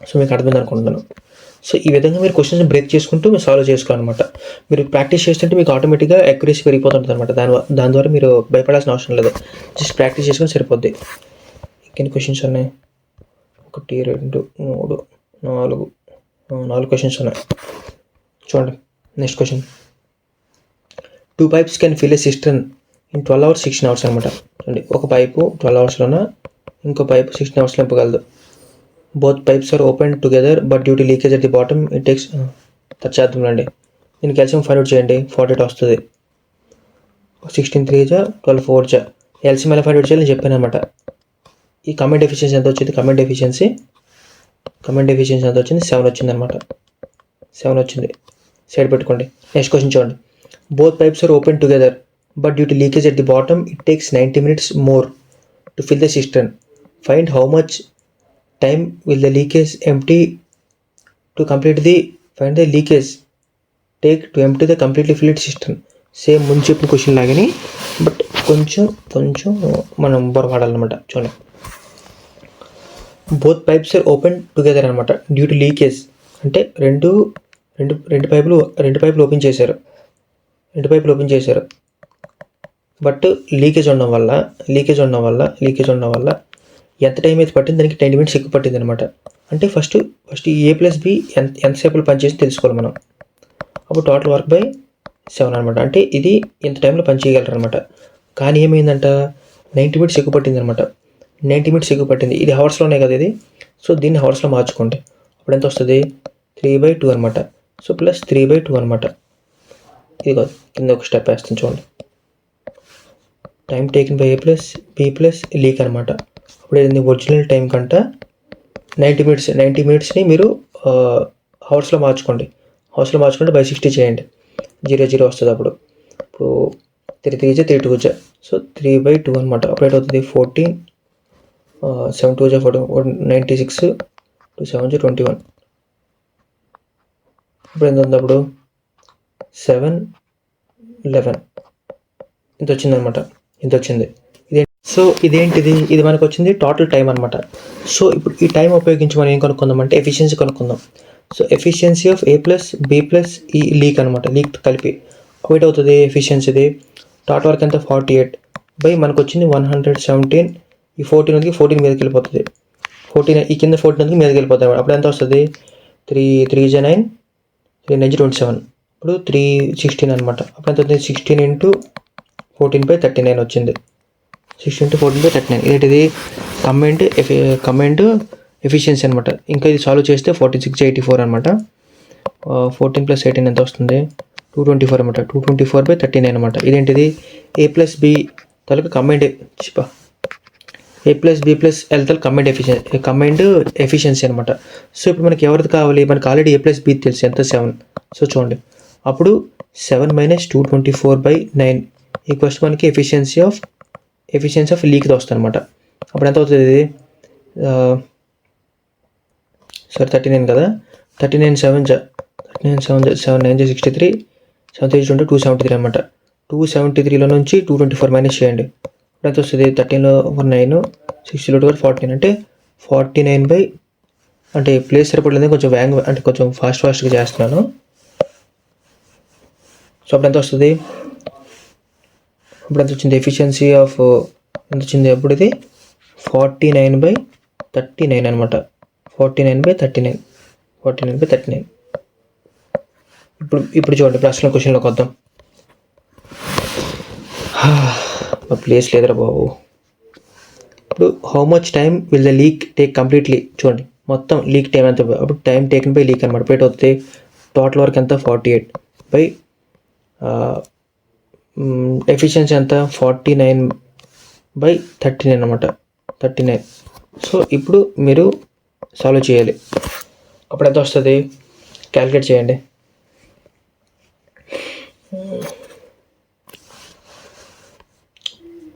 సో మీకు అర్థమైంది అనుకుంటున్నాను. సో ఈ విధంగా మీరు క్వశ్చన్స్ బ్రేక్ చేసుకుంటూ మీరు సాల్వ్ చేసుకోవాలన్నమాట. మీరు ప్రాక్టీస్ చేస్తుంటే మీకు ఆటోమేటిక్గా అక్యురసీ పెరిగిపోతుంటుంది అనమాట. దాని ద్వారా మీరు భయపడాల్సిన అవసరం లేదు. జస్ట్ ప్రాక్టీస్ చేసుకొని సరిపోద్ది. ఇంకెన్ని క్వశ్చన్స్ ఉన్నాయి? 1 2 3 4 క్వశ్చన్స్ ఉన్నాయి. చూడండి, next question. 2 pipes can fill a cistern in 12 hours 16 hours అనమాట. చూడండి, ఒక పైపు 12 అవర్స్లోన ఇంకో పైపు 16 అవర్స్లో నింపగలదు. Both pipes are open together but due to leakage at the bottom it takes చేద్దాంలేండి. దీనికి క్యాల్సియం ఫైండ్ అవుట్ చేయండి. 48 వస్తుంది. 16 3 12 4 ఎల్సిఎం ఎలా ఫైండ్ అవుట్ చేయాలని చెప్పాను అనమాట. ఈ కమెంట్ ఎఫిషియన్సీ ఎంత వచ్చింది? కమెంట్ ఎఫిషియన్సీ ఎంత వచ్చింది? 7 వచ్చింది అనమాట. 7 వచ్చింది. సైడ్ పెట్టుకోండి. నెక్స్ట్ క్వశ్చన్ చూడండి. Both pipes are open together but due to leakage at the bottom it takes 90 minutes more to fill the cistern. Find how much time will the leakage empty to complete the find the leakage take to empty the completely filled system. Same ముందు చెప్పిన question లాగానే, but కొంచెం మనం బొరపాడాలన్నమాట. చూడండి, both pipes are open together అనమాట. Due to leakage అంటే రెండు పైపులు ఓపెన్ చేశారు. బట్ లీకేజ్ ఉండడం వల్ల ఎంత టైం అయితే పట్టింది? దానికి 10 minutes ఎక్కువ పట్టింది అనమాట. అంటే ఫస్ట్ A + B ఎంతసేపులో పనిచేసి తెలుసుకోవాలి మనం. అప్పుడు టోటల్ వర్క్ బై 7 అనమాట. అంటే ఇది ఎంత టైంలో పని చేయగలరు అనమాట. కానీ ఏమైందంట, 90 minutes ఎక్కువ పట్టింది అనమాట. 90 minutes ఎక్కువ పట్టింది. ఇది హవర్స్లోనే కదా ఇది. సో దీన్ని హవర్స్లో మార్చుకోండి. అప్పుడు ఎంత వస్తుంది? 3/2 అనమాట. సో ప్లస్ 3/2 అనమాట. ఇది కాదు, కింద ఒక స్టెప్ వేస్తాను చూడండి. Time taken by A + B + leak అనమాట. అప్పుడు ఇది ఒరిజినల్ టైం కంట 90 minutesని మీరు హవర్స్లో మార్చుకోండి. బై 60 చేయండి. 0 వస్తుంది. అప్పుడు 3 3 3 2 సో 3/2 అనమాట. అప్పుడు అవుతుంది 14 7 2 14 96 2 7 21. ఇప్పుడు ఎంత ఉంది అప్పుడు 7 11 ఇంత వచ్చిందనమాట. ఇంత వచ్చింది. సో ఇదేంటిది, ఇది మనకు వచ్చింది టోటల్ టైం అనమాట. సో ఇప్పుడు ఈ టైం ఉపయోగించి మనం ఏం కనుక్కుందాం అంటే ఎఫిషియన్సీ కనుక్కుందాం. So efficiency of A plus B plus ఈ లీక్ అనమాట. లీక్ కలిపి ఒకటి అవుతుంది ఎఫిషియన్సీది. టోటల్ వర్క్ ఎంత 48 బై మనకు వచ్చింది 117. ఈ 14 ఉంది, 14 మీదకి వెళ్ళిపోతుంది. 14 ఈ కింద 14 ఉంది మీదకి వెళ్ళిపోతుంది. అప్పుడు ఎంత వస్తుంది 3 3 9 3 9 27. ఇప్పుడు 316 అనమాట. అప్పుడు ఎంత అవుతుంది 16 ఇంటూ 14/39 వచ్చింది. 16 into 14/39. ఏంటిది కమెంట్ ఎఫిషియన్సీ అనమాట. ఇంకా ఇది సాల్వ్ చేస్తే 4684 అనమాట. 14 + 18 ఎంత వస్తుంది 224 అనమాట. 224/39 అనమాట. ఇదేంటిది A ప్లస్ B తలకు comment A plus B plus L తల కమెంట్ ఎఫిషియన్సీ అనమాట. సో ఇప్పుడు మనకి ఎవరిది కావాలి, మనకి ఆల్రెడీ A ప్లస్ B తెలుసు ఎంత 7. సో చూడండి అప్పుడు 7 - 224/9 ఈక్వల్స్ మనకి ఎఫిషియన్సీ ఆఫ్ లీక్ది వస్తుంది అనమాట. అప్పుడు ఎంత అవుతుంది ఇది 39 కదా. 39 7 9 63 7 3 273 అనమాట. 273లో నుంచి 224 మైనస్ చేయండి. ఇప్పుడు ఎంత వస్తుంది 13లో 9 60లో 14 అంటే 49 అంటే ప్లేస్ సరిపడలేదు, కొంచెం అంటే కొంచెం ఫాస్ట్గా చేస్తున్నాను. సో అప్పుడు ఎంత వస్తుంది, ఇప్పుడు ఎంత వచ్చింది ఎఫిషియన్సీ ఆఫ్ ఎంత వచ్చింది అప్పుడు ఇది 49/39 అనమాట. 49/39. ఇప్పుడు చూడండి ప్రశ్న క్వశ్చన్లోకి వద్దాం. ప్లేస్ లేదురా బాబు. ఇప్పుడు how much time will the leak take completely, చూడండి మొత్తం లీక్ టైం ఎంత, అప్పుడు టైం టేకెన్ బై లీక్ అనమాట. ఇప్పుడు అవుతుంది టోటల్ వర్క్ ఎంత 48 బై ఎఫిషియన్సీ ఎంత 49/39 అనమాట. 39. సో ఇప్పుడు మీరు సాల్వ్ చేయాలి. అప్పుడు ఎంత వస్తుంది క్యాలిక్యులేట్ చేయండి.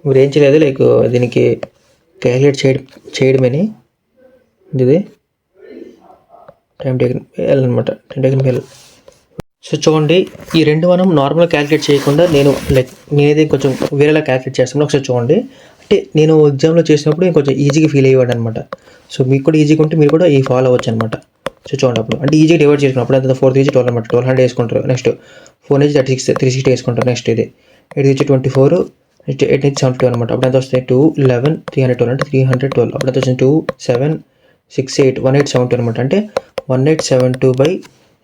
మీరు ఏం చేయలేదు, లైక్ దీనికి క్యాలిక్యులేట్ చేయడమని ఇది టైం టేకెన్ వెళ్ళనమాట. టైం టేకెన్ వెళ్ళి సో చూడండి ఈ రెండు మనం నార్మల్గా క్యాలిక్యులేట్ చేయకుండా నేనేది కొంచెం వేరేలా క్యాలిక్యులేట్ చేస్తాను. ఒకసారి చూడండి. అంటే నేను ఎగ్జామ్లో చేసినప్పుడు కొంచెం ఈజీగా ఫీల్ అయ్యేవాడు అనమాట. సో మీకు కూడా ఈజీగా ఉంటే మీరు కూడా ఈ ఫాలో అవ్వచ్చు అనమాట. సో చూడండి అప్పుడు అంటే ఈజీగా డివైడ్ చేసుకున్నప్పుడు అంత 4 3 12 అనమాట. 1200 వేసుకుంటారు. నెక్స్ట్ 4 నుంచి 36 360 వేసుకుంటారు. నెక్స్ట్ ఇది 8 నుంచి 24, నెక్స్ట్ 8 నుంచి 72 అనమాట. అప్పుడు ఎంత వస్తాయి 2 11 312 అంటే 312. అప్పుడు ఎంత వచ్చింది 2 7 6 8 1872 అనమాట. అంటే 1872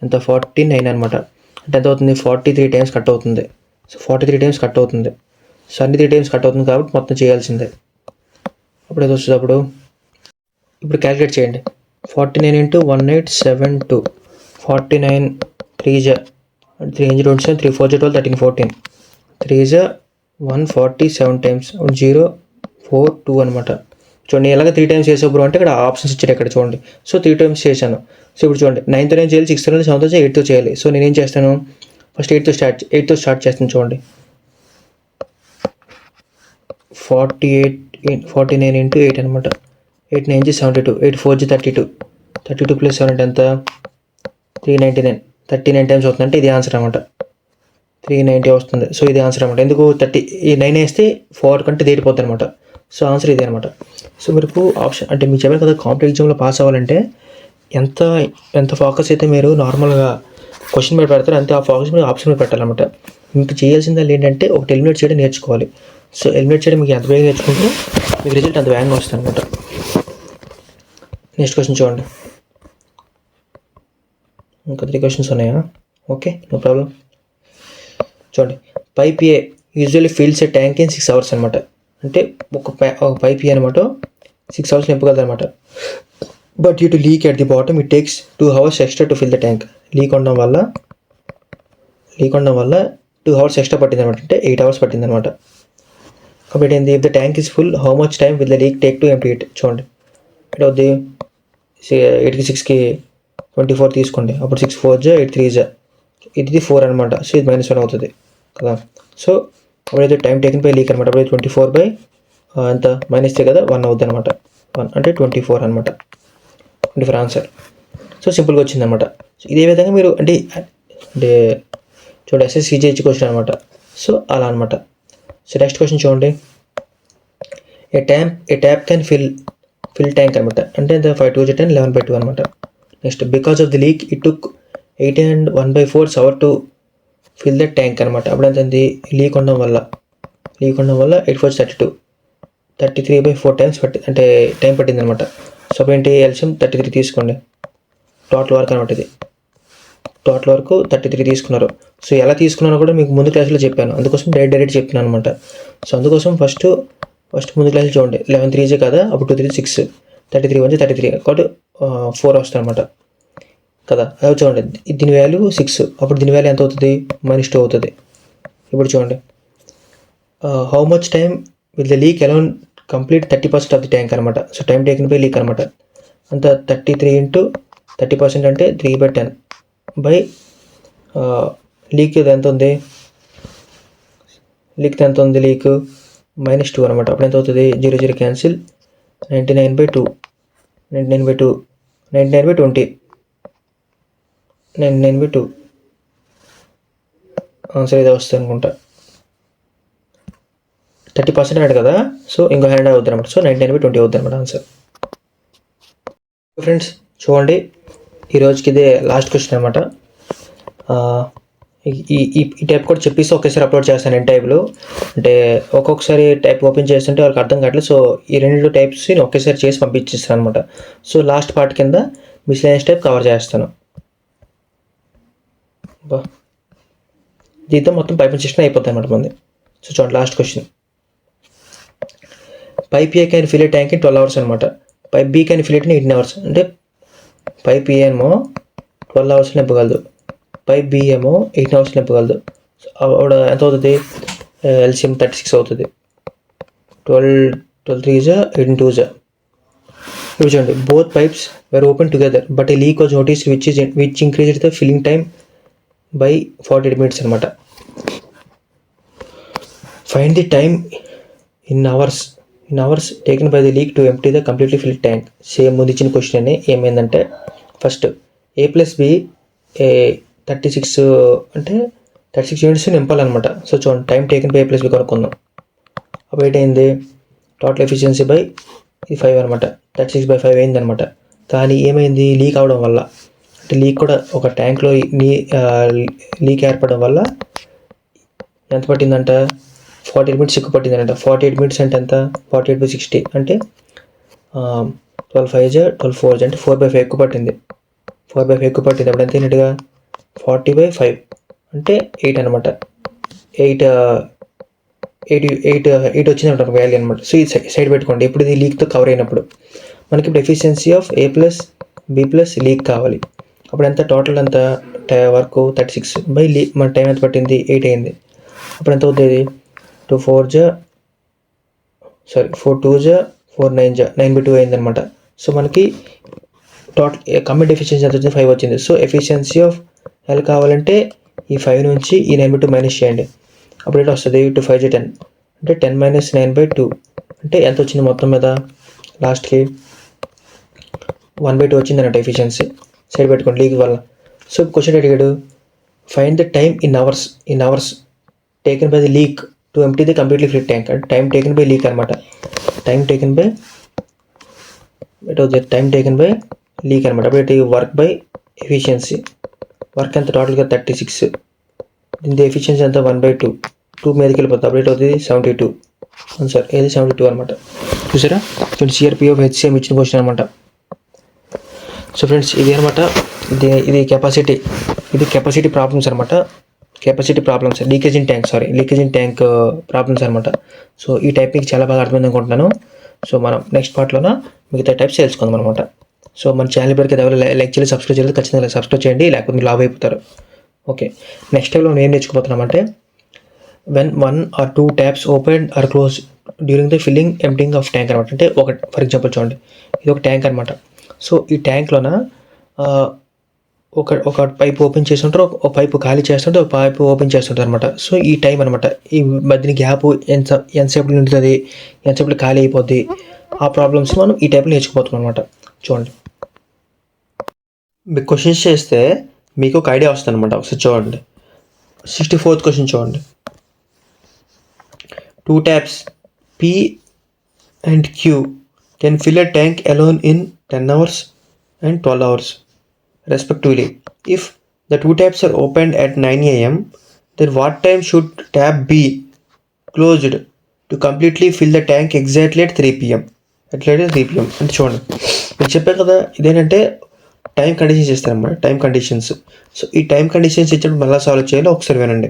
ఎంత 49 అనమాట. అంటే ఎంత అవుతుంది 43 టైమ్స్ కట్ అవుతుంది. సో 43 టైమ్స్ కట్ అవుతుంది. సో అన్ని 3 టైమ్స్ కట్ అవుతుంది కాబట్టి మొత్తం చేయాల్సిందే. అప్పుడు ఏదో వస్తుంది అప్పుడు ఇప్పుడు క్యాలిక్యులేట్ చేయండి. 49 × 1872 49 3 3 27 3 4 12 13 14 3 147 టైమ్స్ 0 4 2 అనమాట. చూడండి ఎలాగ 3 టైమ్స్ చేసేప్పుడు అంటే ఇక్కడ ఆప్షన్స్ ఇచ్చాడు ఇక్కడ చూడండి. సో 3 టైమ్స్ చేశాను. సో ఇప్పుడు చూడండి 9తో నేను చేయాలి, 6తో 7తో 8తో చేయాలి. సో నేనేం చేస్తాను ఫస్ట్ 8తో స్టార్ట్ చేస్తాను. చూడండి 49 × 8 అనమాట. 8 9 72 8 4 32 32 + 7 అంటే ఎంత 399 39 టైమ్స్ అవుతుంది. అంటే ఇది ఆన్సర్ అనమాట. 390 వస్తుంది. సో ఇది ఆన్సర్ అనమాట. ఎందుకు 30 ఈ 9 వేస్తే 4 కంటే దేటిపోతుంది అనమాట. సో ఆన్సర్ ఇదే అనమాట. సో మీకు ఆప్షన్ అంటే మీకు చెప్పాను కదా కాంపిటేటివ్ ఎగ్జామ్లో పాస్ అవ్వాలంటే ఎంత ఫోకస్ అయితే మీరు నార్మల్గా క్వశ్చన్ మీద పెడతారో అంతే ఆ ఫోకస్ మీరు ఆప్షన్ మీద పెట్టాలన్నమాట. మీకు చేయాల్సింది ఏంటంటే ఒకటి ఎలిమినేట్ చేయడం నేర్చుకోవాలి. సో ఎలిమినేట్ చేయడం మీకు ఎంత వేగంగా నేర్చుకుంటే మీకు రిజల్ట్ అంత వేగంగా వస్తుంది అనమాట. నెక్స్ట్ క్వశ్చన్ చూడండి. ఇంకా 3 క్వశ్చన్స్ ఉన్నాయా? Okay no problem. చూడండి pipe A usually fills a tank in 6 hours అనమాట. అంటే ఒక పైప్ ఏ అనమాట 6 hours నింపగలదు అనమాట. But due to leak at the bottom it takes 2 hours extra to fill the tank. Leak ఉండడం వల్ల 2 hours ఎక్స్ట్రా పట్టింది అనమాట. అంటే 8 hours పట్టింది అనమాట. కాబట్టి ఏంది if the tank is full how much time will the leak take to empty it. చూడండి ఇక్కడ అవుద్ది 8కి 6కి 24 తీసుకోండి. అప్పుడు 6 4 8 3 ఇది 4 అనమాట. సో ఇది -1 అవుతుంది కదా. సో అప్పుడైతే టైం టేకెన్ బై లీక్ అనమాట. అప్పుడు 24 ఎంత -3 కదా 1 అవుతుంది అనమాట. 1 అంటే 24 అనమాట. అంటే ఫర్ ఆన్సర్. సో సింపుల్గా వచ్చిందనమాట. సో ఇదే విధంగా మీరు అంటే చూడండి SSCGH క్వశ్చన్ అనమాట. సో అలా అనమాట. సో నెక్స్ట్ క్వశ్చన్ చూడండి. ఏ ట్యాప్ క్యాన్ ఫిల్ ట్యాంక్ అనమాట. అంటే 5 2 10 11/2 అనమాట. Next because of the leak it took 8 and 1/4 hours to fill the tank అనమాట. అప్పుడు ఎంత లీక్ ఉండడం వల్ల 8 4 32 33/4 times అంటే టైం పట్టింది అనమాట. సో అప్పుడు ఏంటి ఎల్సిఎం 33 తీసుకోండి. టోటల్ వర్క్ అనమాట. ఇది టోటల్ వరకు 33 తీసుకున్నారు. సో ఎలా తీసుకున్నారో కూడా మీకు ముందు క్లాస్లో చెప్పాను, అందుకోసం డైరెక్ట్ చెప్తున్నాను అనమాట. సో అందుకోసం ఫస్ట్ ముందు క్లాస్లో చూడండి. 11 3 కదా, అప్పుడు 2 3 6 33 1 33 కాబట్టి 4 వస్తుంది అనమాట కదా. అది చూడండి, దీని వాల్యూ 6, అప్పుడు దీని వాల్యూ ఎంత అవుతుంది? -2 అవుతుంది. ఇప్పుడు చూడండి, how much time will the leak alone complete 30% of the tank అనమాట. So time taken by leak అనమాట. అంత 33 × 30% అంటే 3/10 బై లీక్ ఎంత ఉంది? లీక్ -2 అనమాట. అప్పుడు ఎంత అవుతుంది? 0 0 క్యాన్సిల్, 99/2 99/20 99/2 ఆన్సర్ ఇదే వస్తుంది అనుకుంటా. 30% అన్నాడు కదా, సో ఇంకో హ్యాండ్ అవుతుంది అనమాట. సో 99/20 అవుతుంది అనమాట ఆన్సర్. ఫ్రెండ్స్ చూడండి, ఈరోజుకి ఇదే లాస్ట్ క్వశ్చన్ అనమాట. ఈ టైప్ కూడా చెప్పేసి ఒకేసారి అప్లోడ్ చేస్తాను ఎన్ టైప్లో. అంటే ఒక్కొక్కసారి టైప్ ఓపెన్ చేస్తుంటే వాళ్ళకి అర్థం కావట్లేదు. సో ఈ 2 టైప్స్ ఒకేసారి చేసి పంపించేస్తాను అనమాట. సో లాస్ట్ పార్ట్ కింద మిస్లైనస్ టైప్ కవర్ చేస్తాను. దీంతో మొత్తం పైప్ ఇన్స్ట్రక్షన్ అయిపోతాయి అన్నమాట మంది. సో చూడండి last question. Pipe A can fill a tank in 12 hours అనమాట. Pipe B can fill it in 18 hours. అంటే పైప్ ఏ ఏమో 12 hours నింపగలదు, పైప్ బి ఏమో 18 hours నింపగలదు. అప్పుడు ఎంత అవుతుంది? ఎల్సిఎం 36 అవుతుంది. 12 3 18 2. ఇప్పుడు చూడండి, both pipes were open together but A leak was notice which increased the filling time by 48 minutes అనమాట. Find the time in hours taken by the leak to empty the completely field tank. Same ముందు ఇచ్చిన question ఏమైందంటే first A+B 36 అంటే 36 units నింపాలన్నమాట. So చూడండి, time taken by A+B కొనుక్కుందాం. అప్పుడు ఏంటైంది? Total efficiency by ఇది 5 అనమాట. 36/5 అయింది అనమాట. కానీ ఏమైంది? లీక్ అవడం వల్ల, అంటే లీక్ కూడా ఒక ట్యాంక్లో లీక్ ఏర్పడడం వల్ల ఎంత పట్టిందంట? 48 minutes ఎక్కువ పట్టిందంట. 48 minutes అంటే ఎంత? 48/60 అంటే 12 5 12 4 అంటే 4/5 ఎక్కువ పట్టింది. 4/5 ఎక్కువ పట్టింది. అప్పుడు ఎంత అయినట్టుగా? 40/5 అంటే 8 అనమాట. 8 వచ్చింది అంటారు వాల్యూ అనమాట. సో ఈ సైడ్ పెట్టుకోండి. ఎప్పుడు ఇది లీక్తో కవర్ అయినప్పుడు మనకి ఇప్పుడు ఎఫిషియన్సీ ఆఫ్ A+B+ లీక్ కావాలి. అప్పుడు ఎంత? టోటల్ ఎంత వరకు 36 బై లీక్ మన టైం ఎంత పట్టింది? 8 అయింది. అప్పుడు ఎంత అవుతుంది? 2 4 4 2 4 9 9/2 అయింది అనమాట. సో మనకి టోటల్ కంప్లీట్ ఎఫిషియన్సీ ఎంత వచ్చింది? 5 వచ్చింది. సో ఎఫిషియన్సీ ఆఫ్ L కావాలంటే ఈ 5 నుంచి ఈ 9/2 మైనస్ చేయండి. అప్పుడు ఏంటి వస్తుంది? 2 5 10 అంటే 10 - 9/2 అంటే ఎంత వచ్చింది మొత్తం మీద? లాస్ట్కి 1/2 వచ్చింది అన్నట్టు ఎఫిషియన్సీ. సైడ్ పెట్టుకోండి లీక్ వల్ల. సో క్వశ్చన్ అడిగాడు, find the time in hours taken by the leak to empty the completely field tank. అంటే టైం టేకెన్ బై లీక్ అనమాట. టైం టేకెన్ బై లీక్ అనమాట. అప్పుడు వర్క్ బై ఎఫిషియన్సీ. వర్క్ ఎంత? టోటల్గా 36. దీని ఎఫిషియన్సీ ఎంత? 1/2 2 మీదకి వెళ్ళిపోతుంది. అప్పుడు అవుతుంది 72 ఆన్సర్. ఏది 72 అనమాట. చూసారా? CRPO HCM ఇచ్చిన క్వశ్చన్ అనమాట. సో ఫ్రెండ్స్ ఇది అనమాట. ఇది కెపాసిటీ ప్రాబ్లమ్స్ అనమాట. లీకేజ్ ఇన్ ట్యాంక్ ప్రాబ్లమ్స్ అనమాట. సో ఈ టైప్ మీకు చాలా బాగా అర్థమైంది అనుకుంటున్నాను. సో మనం నెక్స్ట్ పార్ట్లోన మిగతా టైప్స్ తెలుసుకుందాం అనమాట. సో మన ఛానల్ పేరుకి ఎవరు లైక్ చేయాలి, సబ్స్క్రైబ్ చేయాలి, ఖచ్చితంగా సబ్స్క్రైబ్ చేయండి, లేకపోతే మీరు లావ్ అయిపోతారు. ఓకే, నెక్స్ట్ టైంలో మనం ఏం నేర్చుకోబోతున్నామంటే when 1 or 2 taps open or close during the emptying of tank అనమాట. అంటే ఫర్ ఎగ్జాంపుల్ చూడండి, ఇది ఒక ట్యాంక్ అనమాట. సో ఈ ట్యాంక్లోన ఒక పైప్ ఓపెన్ చేస్తుంటారు, ఒక పైపు ఖాళీ చేస్తుంటే ఒక పైపు ఓపెన్ చేస్తుంటారు అనమాట. సో ఈ టైం అనమాట, ఈ మధ్యన గ్యాప్ ఎంతసేపు నిండుతుంది, ఎంతసేపు ఖాళీ అయిపోద్ది, ఆ ప్రాబ్లమ్స్ మనం ఈ టైప్లో నేర్చుకుపోతున్నాం అనమాట. చూడండి, మీకు క్వశ్చన్స్ చేస్తే మీకు ఒక ఐడియా వస్తుంది అనమాట. ఒకసారి చూడండి. 64th క్వశ్చన్ చూడండి. 2 taps P and Q can fill a tank alone in 10 hours and 12 hours respectively. If the 2 taps are opened at 9 a.m., then what time should tap B closed to completely fill the tank exactly at 3 p.m. అంటే చూడండి, నేను చెప్పాను కదా, ఇదేంటంటే time conditions ఇస్తారన్నమాట. Time conditions. So ఈ time conditions ఇచ్చినప్పుడు మళ్ళీ సాల్వ్ చేయాలో ఒకసారి వినండి.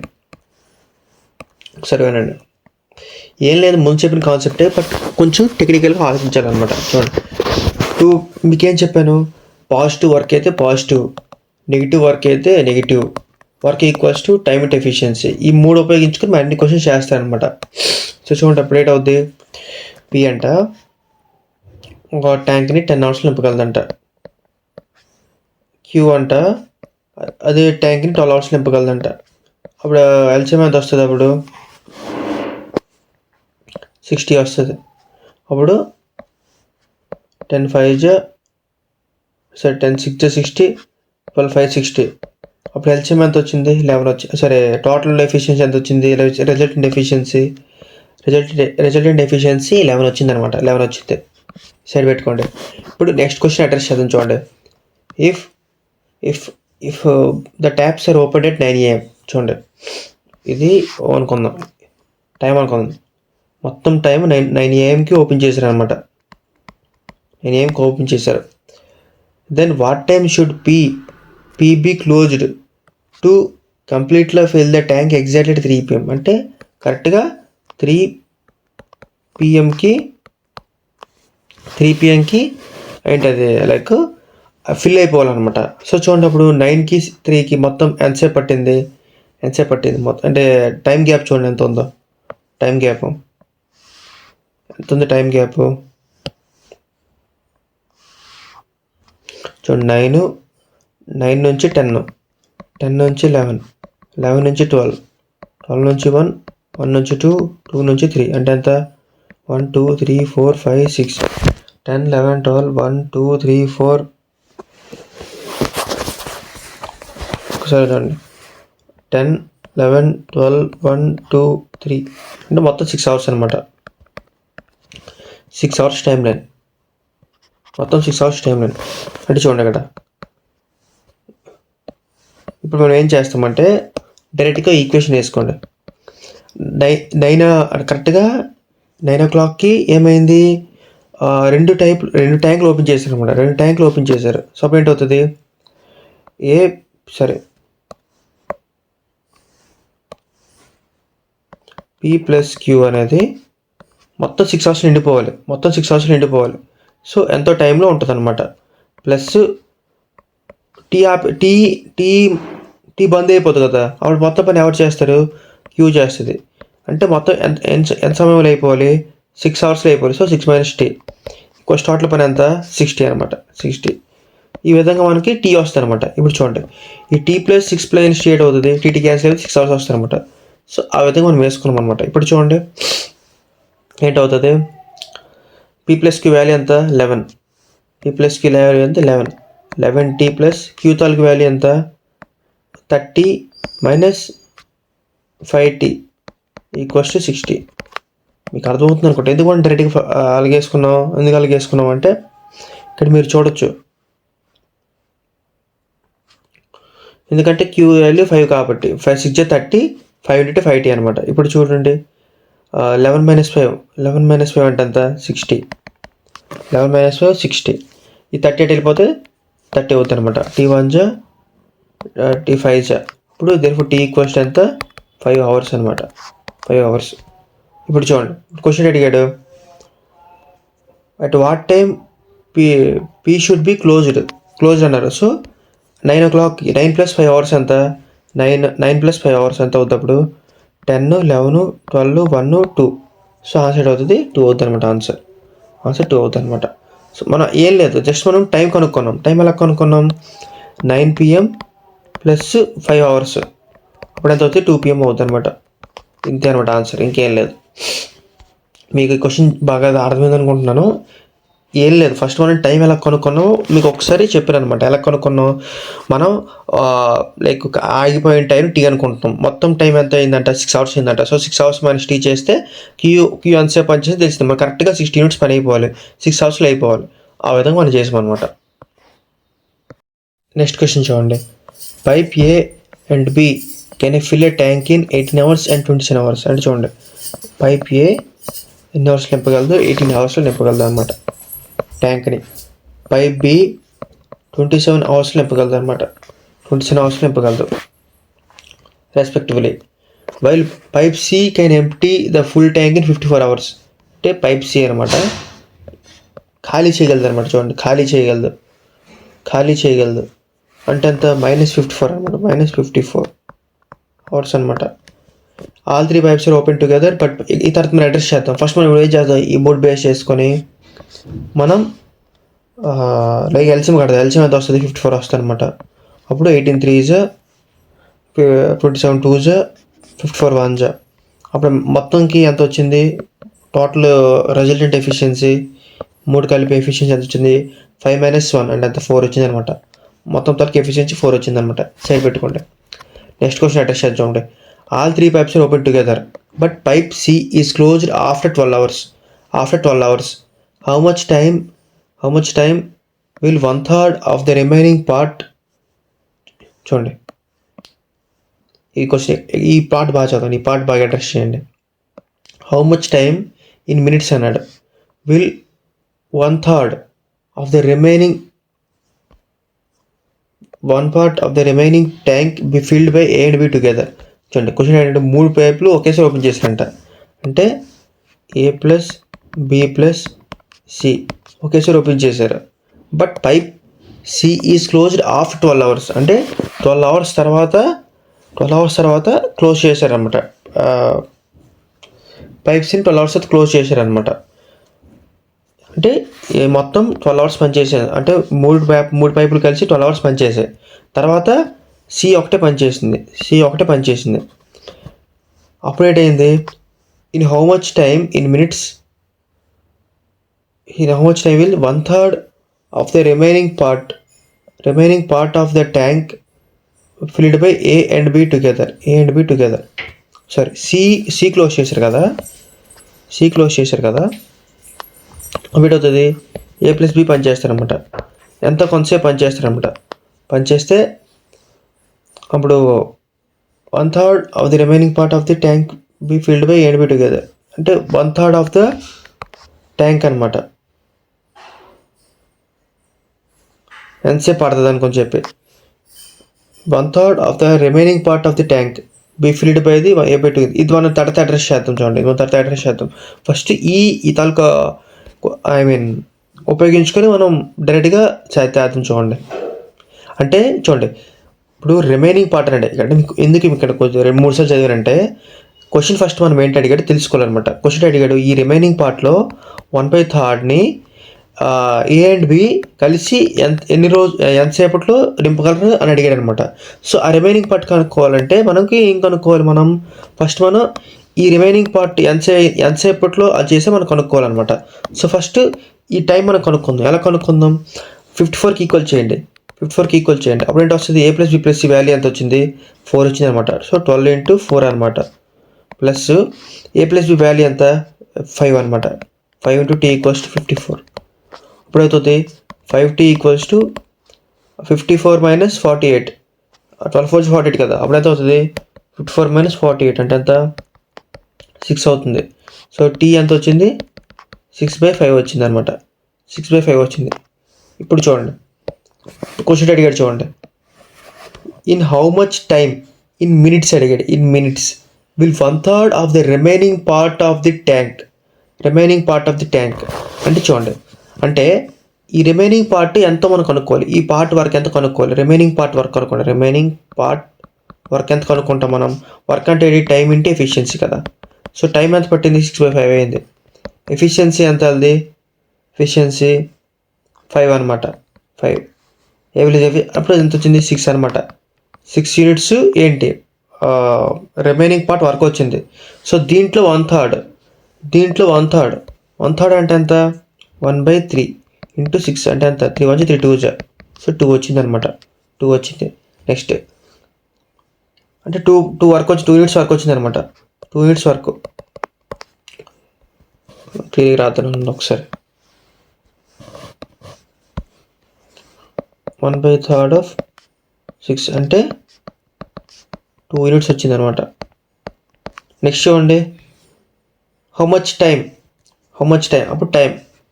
ఏం లేదు, ముందు చెప్పిన కాన్సెప్టే, బట్ కొంచెం టెక్నికల్గా ఆలోచించాలన్నమాట. చూడండి, మీకేం చెప్పాను, పాజిటివ్ వర్క్ అయితే పాజిటివ్, నెగిటివ్ వర్క్ అయితే negative, work equals to time and efficiency. ఈ 3 ఉపయోగించుకొని మరి అన్ని క్వశ్చన్స్ చేస్తారనమాట. సో చూడండి, అప్పుడు ఏంటి అవుద్ది, పి అంట ఒక ట్యాంక్ని 10 hours నింపగలదంట. క్యూ అంట అదే ట్యాంక్ని 12 hours నింపగలదంట. అప్పుడు ఎల్సిఎం ఎంత వస్తుంది, అప్పుడు 60 వస్తుంది. అప్పుడు 10 5 సరే 10 6 60, 12 5 60. అప్పుడు ఎల్సిఎం ఎంత వచ్చింది, 11 వచ్చింది. సరే, టోటల్ ఎఫిషియన్సీ ఎంత వచ్చింది, రిజల్టెంట్ ఎఫిషియన్సీ 11 వచ్చింది అనమాట. 11 వచ్చింది, సైడ్ పెట్టుకోండి. ఇప్పుడు నెక్స్ట్ క్వశ్చన్ అడ్రస్ చేద్దాం. చూడండి, if the taps are open at 9 AM. చూడండి, ఇది అనుకుందాం, టైం అనుకుందాం. మొత్తం టైం 9 AMకి ఓపెన్ చేశారు అనమాట. 9 AMకి ఓపెన్ చేశారు. Then what time should P be closed to కంప్లీట్గా fill the tank exactly 3 PM. అంటే కరెక్ట్గా 3 PMకి ఏంటది లైక్ ఫిల్ అయిపోవాలన్నమాట. సో చూడండి, అప్పుడు 9కి 3కి మొత్తం ఎంతసేపు పట్టింది మొత్తం, అంటే టైం గ్యాప్ చూడండి ఎంత ఉందో. టైం గ్యాప్ ఎంత ఉంది, చూడండి, 9 నుంచి 10 నుంచి 11 నుంచి 12 నుంచి 1 నుంచి 2 నుంచి 3, అంటే ఎంత 1 2 3 4 5 6 10 11 12 1 2 3 4. ఒకసారి చూడండి, 10 11 12 1 2 3, అంటే మొత్తం 6 hours అనమాట. 6 hours టైం లైన్, మొత్తం 6 hours టైం లైన్. అంటే చూడండి, అక్కడ ఇప్పుడు మనం ఏం చేస్తామంటే డైరెక్ట్గా ఈక్వేషన్ వేసుకోండి. 9 కరెక్ట్గా 9 o'clockకి ఏమైంది, 2 ట్యాంకులు ఓపెన్ చేశారు అనమాట. 2 ట్యాంకులు ఓపెన్ చేశారు. సో అప్పుడు ఏంటవుతుంది, P ప్లస్ Q అనేది మొత్తం 6 hours నిండిపోవాలి. సో ఎంతో టైంలో ఉంటుంది అనమాట. ప్లస్ టీ బంద్ అయిపోతుంది కదా, అప్పుడు మొత్తం పని ఎవరు చేస్తారు, క్యూ చేస్తుంది. అంటే మొత్తం ఎంత సమయంలో అయిపోవాలి, 6 hours అయిపోవాలి. సో 6 - T టోటల్ పని ఎంత, 60 అనమాట. 60. ఈ విధంగా మనకి టీ వస్తుంది అనమాట. ఇప్పుడు చూడండి, ఈ T + 6 + T అవుతుంది, టీ క్యాన్సిల్ అయితే 6 hours వస్తుంది అనమాట. సో ఆ విధంగా మనం వేసుకున్నాం అనమాట. ఇప్పుడు చూడండి ఏంటవుతుంది, P + Q వాల్యూ ఎంత, 11. P + Q వాల్యూ ఎంత, 11. 11T + Q తాలూకు వాల్యూ ఎంత, 30 - 5T = 60. మీకు అర్థమవుతుంది అనుకుంటా. ఎందుకు డైరెక్ట్గా అలాగేసుకున్నాం అంటే ఇక్కడ మీరు చూడొచ్చు, ఎందుకంటే Q వాల్యూ 5 కాబట్టి 5 6 30, 5 × 5T అనమాట. ఇప్పుడు చూడండి, 11 - 5 అంటే ఎంత, 60. 11 - 5 60. ఈ 30 అటు వెళ్ళిపోతే 30 అవుతుంది అనమాట. T1 T5. ఇప్పుడు దేనిఫోర్ T = ఎంత, 5 hours అనమాట. 5 hours. ఇప్పుడు చూడండి, క్వశ్చన్ అడిగాడు, at what time P should be closed అన్నారు. సో 9 o'clock, 9 + 5 hours ఎంత, 9 + 5 hours ఎంత అవుతుంది, అప్పుడు 10 11 12 1 2. సో ఆన్సర్ అవుతుంది 2 అవుతుంది అనమాట. ఆన్సర్ 2 అవుతుంది అనమాట. సో మనం ఏం లేదు, జస్ట్ మనం టైం కనుక్కున్నాం. టైం ఎలా కనుక్కున్నాం, 9 PM + 5 hours, అప్పుడు ఎంత అవుతుంది, 2 PM అవుతుంది అనమాట. ఇంతే అనమాట ఆన్సర్, ఇంకేం లేదు. మీకు ఈ క్వశ్చన్ బాగా అర్థమైంది అనుకుంటున్నాను. ఏం లేదు, ఫస్ట్ మనం టైం ఎలా కనుక్కున్నామో మీకు ఒకసారి చెప్పాను అనమాట. ఎలా కనుక్కున్నాం మనం, లైక్ ఆగిపోయిన టైం టీ అనుకుంటున్నాం. మొత్తం టైం ఎంత అయిందంట, 6 అవర్స్ అయిందంట. సో 6 అవర్స్ మైనస్ టీ చేస్తే క్యూ ఎంతసేపు పని చేస్తే తెలిసింది. మనం కరెక్ట్గా 60 యూనిట్స్ పని అయిపోవాలి, 6 అవర్స్లో అయిపోవాలి. ఆ విధంగా మనం చేసాం అనమాట. నెక్స్ట్ క్వశ్చన్ చూడండి. Pipe A and B can fill a tank in 18 hours and 27 hours. అంటే చూడండి, పైప్ ఏ ఎన్ని అవర్స్లో నింపగలదు, 18 అవర్స్లో నింపగలదు అనమాట ట్యాంక్ని. పైప్ బి 27 అవర్స్లో నింపగలదు అనమాట, 27 అవర్స్లో నింపగలదు respectively. While pipe C can empty the full tank in 54 hours. అంటే పైప్ సి అనమాట ఖాళీ చేయగలదు అనమాట. చూడండి, ఖాళీ చేయగలదు అంటే అంత -54 అనమాట, -54 అవర్స్ అనమాట. All 3 pipes are open together. But ఈ తర్వాత మనం అడ్రస్ చేద్దాం. ఫస్ట్ మనం ఏం చేద్దాం, ఈ బోర్డ్ బేస్ చేసుకొని మనం లైక్ ఎల్సిఎం కడదాం. ఎల్సిఎం ఎంత వస్తుంది, 54 వస్తుంది అనమాట. అప్పుడు 18 3s 27 2s 54 1s. అప్పుడు మొత్తంకి ఎంత వచ్చింది, టోటల్ రిజల్టెంట్ ఎఫిషియన్సీ 3 కలిపి ఎఫిషియన్సీ ఎంత వచ్చింది, 5 - 1 అంటే అంత 4 వచ్చింది అనమాట. మొత్తం తరకు ఎఫిషియన్సీ 4 వచ్చింది అనమాట. సైడ్ పెట్టుకోండి. నెక్స్ట్ క్వశ్చన్ అడ్రస్ చేద్దాం. All 3 pipes are open together, but pipe C is closed after 12 hours. After 12 hours, how much time will 1/3 of the remaining part? చూడండి, ఈ క్వశ్చన్, ఈ పార్ట్ బాగా చదవండి, ఈ పార్ట్ బాగా అడ్రస్ చేయండి. How much time in minutes అన్నాడు. Will 1/3 of the remaining tank be filled by A and B together? చూడండి, క్వశ్చన్ ఏంటంటే 3 పైపులు ఒకేసారి ఓపెన్ చేశారంట. అంటే A plus B plus C ఒకేసారి ఓపెన్ చేశారు. But pipe C is closed after 12 hours. అంటే 12 అవర్స్ తర్వాత క్లోజ్ చేశారనమాట. పైప్ Cని 12 అవర్స్ తర్వాత క్లోజ్ చేశారనమాట. అంటే మొత్తం 12 అవర్స్ పనిచేసాయి. అంటే మూడు పైపులు కలిసి 12 అవర్స్ పనిచేసాయి. తర్వాత సి ఒకటే పనిచేసింది. అప్పుడు ఏంటైంది, in how much time in minutes will 1/3 of the remaining part of the tank filled by A and B together. Sorry, C close చేశారు కదా. అప్పుడు అవుతుంది, ఏ ప్లస్ బి పనిచేస్తారనమాట. కొంతసేపు పనిచేస్తే అప్పుడు 1/3 of the remaining part of the tank B filled by A and B together. అంటే 1/3 of the tank అనమాట. ఎంతసేపు పడుతుంది అనుకొని చెప్పి 1/3 of the remaining part of the tank B filled by the A by together. ఇది మనం తర్వాత address చేద్దాం. చూడండి, ఫస్ట్ ఈ తాలూకా ఉపయోగించుకొని మనం డైరెక్ట్గా చేద్దాం. చూడండి, అంటే చూడండి, ఇప్పుడు రిమైనింగ్ పార్ట్ అంటే ఇక్కడ మీకు ఎందుకు ఇక్కడ కొంచెం 2-3 సార్లు చదివారంటే, క్వశ్చన్ ఫస్ట్ మనం ఏంటి అడిగాడు తెలుసుకోవాలన్నమాట. క్వశ్చన్ అడిగాడు, ఈ రిమైనింగ్ పార్ట్లో 1/3ని ఏ అండ్ బి కలిసి ఎంతసేపట్లో నింపగలరు అని అడిగాడు అనమాట. సో ఆ రిమైనింగ్ పార్ట్ కనుక్కోవాలంటే మనకి ఏం కనుక్కోవాలి, మనం ఈ రిమైనింగ్ పార్ట్ ఎంతసేపట్లో అది చేస్తే మనం కనుక్కోవాలన్నమాట. సో ఫస్ట్ ఈ టైం మనం కనుక్కుందాం. ఎలా కనుక్కుందాం, 54కి ఈక్వల్ చేయండి. అప్పుడు ఏంటి వస్తుంది, A plus B plus C value ఎంత వచ్చింది, 4 వచ్చింది అనమాట. సో 12 × 4 అనమాట. ప్లస్ ఏ ప్లస్ బి వాల్యూ ఎంత, 5 అనమాట. 5 × t = 54. ఇప్పుడు అవుతుంది 5t = 54 - 48. 12 4 48 కదా. అప్పుడు ఎంత అవుతుంది, 54 - 48 అంటే ఎంత, 6 అవుతుంది. సో t ఎంత వచ్చింది, 6/5 వచ్చింది అనమాట. 6/5 వచ్చింది. ఇప్పుడు చూడండి, క్వశ్చన్ అడిగాడు. చూడండి, in how much time in minutes అడిగాడు. In minutes will 1/3 of the remaining part of the tank అంటే చూడండి, అంటే ఈ రిమైనింగ్ పార్ట్ ఎంతో మనం కనుక్కోవాలి. ఈ పార్ట్ వర్క్ ఎంత కనుక్కోవాలి, రిమైనింగ్ పార్ట్ వర్క్ ఎంత కనుక్కుంటాం మనం. వర్క్ అంటే టైం ఇంటూ ఎఫిషియన్సీ కదా. సో టైం ఎంత పట్టింది, 6/5 అయింది. ఎఫిషియన్సీ ఎంత అది, ఎఫిషియన్సీ 5 అనమాట. 5 అప్పుడు ఎంత వచ్చింది, 6 అనమాట. 6 యూనిట్స్ ఏంటి, రిమైనింగ్ పార్ట్ వర్క్ వచ్చింది. సో దీంట్లో 1/3 అంటే ఎంత, 1/3 ఇంటూ 6 అంటే అంత 3 1 3 2 సో 2 వచ్చింది అనమాట. 2 వచ్చింది. నెక్స్ట్ అంటే 2 వరకు వచ్చి 2 యూనిట్స్ వరకు వచ్చింది అనమాట. 2 యూనిట్స్ వరకు క్లియర్ రాద్దాను ఒకసారి. 1/3 ఆఫ్ 6 అంటే 2 యూనిట్స్ వచ్చింది అనమాట. నెక్స్ట్ చూడండి, హౌ మచ్ టైం అప్పుడు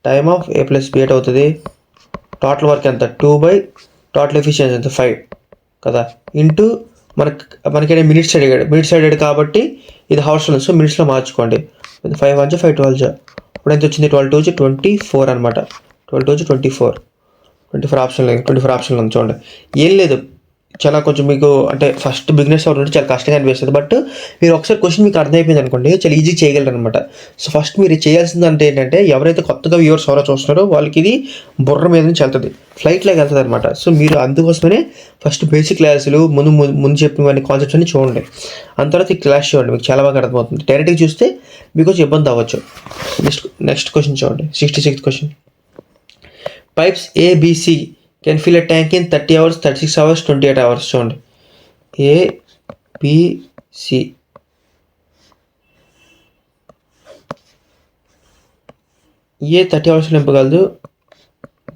time of A plus B at అవుతుంది. టోటల్ వర్క్ ఎంత 2 టోటల్ ఎఫిషియన్సీ ఎంత 5 కదా, ఇంటూ మనకి మినిట్స్ అడిగాడు కాబట్టి ఇది హవర్స్లో, సో మినిట్స్లో మార్చుకోండి. 5 1 5 12 ఇప్పుడు ఎంత వచ్చింది, 12 2 24 అనమాట. 12 2 24 ఆప్షన్ ఉంది చూడండి. ఏం లేదు, చాలా కొంచెం మీకు అంటే ఫస్ట్ బిగినర్స్ అవుతుంటే చాలా కష్టంగా అనిపిస్తుంది. బట్ మీరు ఒకసారి క్వశ్చన్ మీకు అర్థమైపోయింది అనుకోండి, చాలా ఈజీ చేయగలరు అనమాట. సో ఫస్ట్ మీరు చేయాల్సింది అంటే ఏంటంటే, ఎవరైతే కొత్తగా వ్యూవర్స్ ఎవరో చూస్తున్నారో వాళ్ళకి ఇది బుర్ర మీద నుంచి వెళ్తుంది, ఫ్లైట్లాగా వెళ్తుంది అనమాట. సో మీరు అందుకోసమనే ఫస్ట్ బేసిక్ క్లాసులు ముందు చెప్పిన కాన్సెప్ట్స్ అన్ని చూడండి, అంత తర్వాత ఈ క్లాస్ చూడండి, మీకు చాలా బాగా అర్థమవుతుంది. డైరెక్ట్గా చూస్తే మీకు కొంచెం ఇబ్బంది అవ్వచ్చు. నెక్స్ట్ క్వశ్చన్ చూడండి, 66th question. Pipes ABC can fill a tank in 30 hours, 36 hours, 28 hours. చూడండి, ABC A 30 hours నింపగలదు,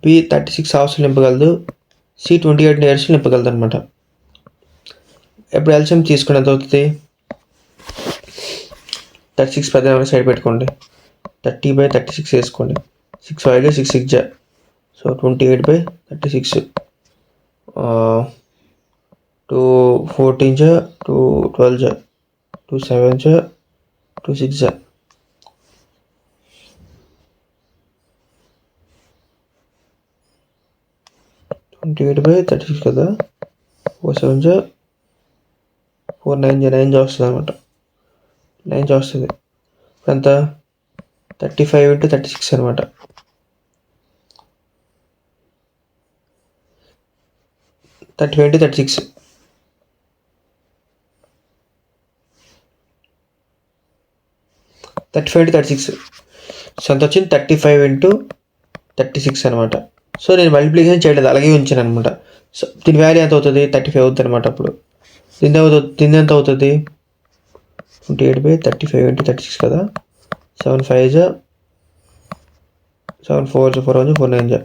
B 36 hours నింపగలదు, C 28 hours నింపగలదు అనమాట. ఇప్పుడు ఎల్సిఎం తీసుకుని ఎంత అవుతుంది, 36 పెద్ద సైడ్ పెట్టుకోండి, 30/36 వేసుకోండి, 6 5 6 6 సో 28/36, 2 14 2 12 2 7 2 6 28/36 కదా, 4 7 4 9 వస్తుంది అనమాట. 9 వస్తుంది ఎంత, 35 × 36 అనమాట. 35 × 36 సో ఎంత వచ్చింది, 35 × 36 అనమాట. సో నేను మల్టిప్లికేషన్ చేయలేదు, అలాగే ఉంచాను అనమాట. సో దీని వాల్యూ ఎంత అవుతుంది, 35 అవుతుంది అనమాట. అప్పుడు దీని ఎంత అవుతుంది, 28/35 × 36 కదా, 7 5 7 4 4 1 4 9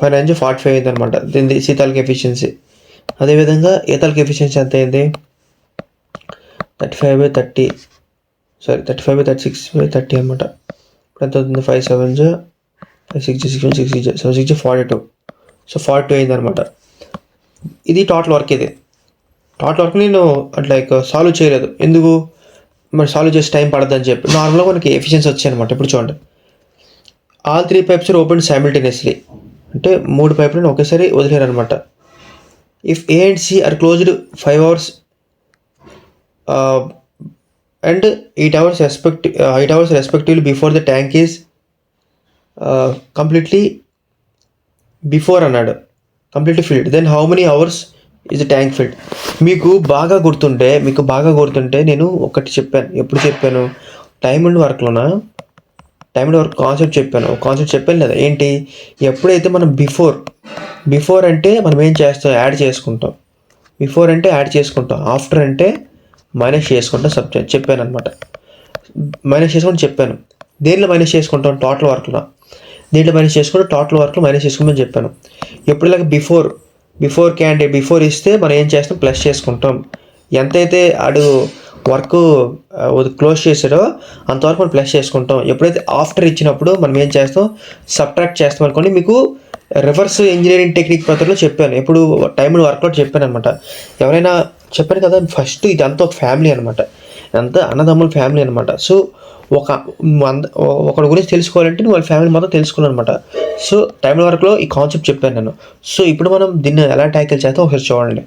5 9 45 అయింది అనమాట. దీని శీతాలకి ఎఫిషియన్సీ. అదేవిధంగా ఈతాలకి ఎఫిషియన్సీ ఎంత అయింది, 35/36/30 అనమాట. ఇప్పుడు ఎంత అవుతుంది, 5 7 5 6 6 6 7 6 42, సో 42 అయింది అనమాట. ఇది టోటల్ వర్క్. టోటల్ వర్క్ నేను లైక్ సాల్వ్ చేయలేదు, ఎందుకు మరి సాల్వ్ చేసి టైం పడద్దని చెప్పి నార్మల్గా మనకి ఎఫిషియన్సీ వచ్చాయి అనమాట. ఇప్పుడు చూడండి, all 3 pipes are opened simultaneously, అంటే 3 పైపులను ఒకేసారి వదిలేరు అనమాట. If A and C are closed 5 hours and 8 hours respectively before the tank is completely filled, then how many hours is the tank filled? మీకు బాగా గుర్తుంటే నేను ఒకటి చెప్పాను, ఎప్పుడు చెప్పాను, టైమ్ అండ్ వర్క్ కాన్సెప్ట్ చెప్పాను లేదా, ఏంటి, ఎప్పుడైతే మనం బిఫోర్ అంటే మనం ఏం చేస్తాం, యాడ్ చేసుకుంటాం. బిఫోర్ అంటే యాడ్ చేసుకుంటాం, ఆఫ్టర్ అంటే మైనస్ చేసుకుంటాం. సబ్జెక్ట్ చెప్పాను అనమాట, మైనస్ చేసుకుంటూ చెప్పాను. దేంట్లో మైనస్ చేసుకుంటాం, టోటల్ వర్క్లో. దీంట్లో మైనస్ చేసుకుంటే టోటల్ వర్క్లో మైనస్ చేసుకోమని చెప్పాను. ఎప్పుడు ఇలాగ బిఫోర్ ఇస్తే మనం ఏం చేస్తాం, ప్లస్ చేసుకుంటాం. ఎంతైతే ఆడు వర్క్ క్లోజ్ చేసాడో అంతవరకు మనం ప్లస్ చేసుకుంటాం. ఎప్పుడైతే ఆఫ్టర్ ఇచ్చినప్పుడు మనం ఏం చేస్తాం, సబ్ట్రాక్ట్ చేస్తాం అనుకోండి. మీకు రివర్స్ ఇంజనీరింగ్ టెక్నిక్ పద్ధతిలో చెప్పాను, ఎప్పుడు టైం అండ్ వర్క్లో చెప్పాను అనమాట. ఎవరైనా చెప్పాను కదా, ఫస్ట్ ఇదంతా ఒక ఫ్యామిలీ అనమాట, అంతా అన్నదమ్ముల ఫ్యామిలీ అనమాట. సో ఒకరి గురించి తెలుసుకోవాలంటే నువ్వు వాళ్ళ ఫ్యామిలీ మొత్తం తెలుసుకున్నాను అనమాట. సో టైం అండ్ వర్క్లో ఈ కాన్సెప్ట్ చెప్పాను నేను. సో ఇప్పుడు మనం దీన్ని ఎలా ట్యాకిల్ చేస్తాం ఒకసారి చూడండి.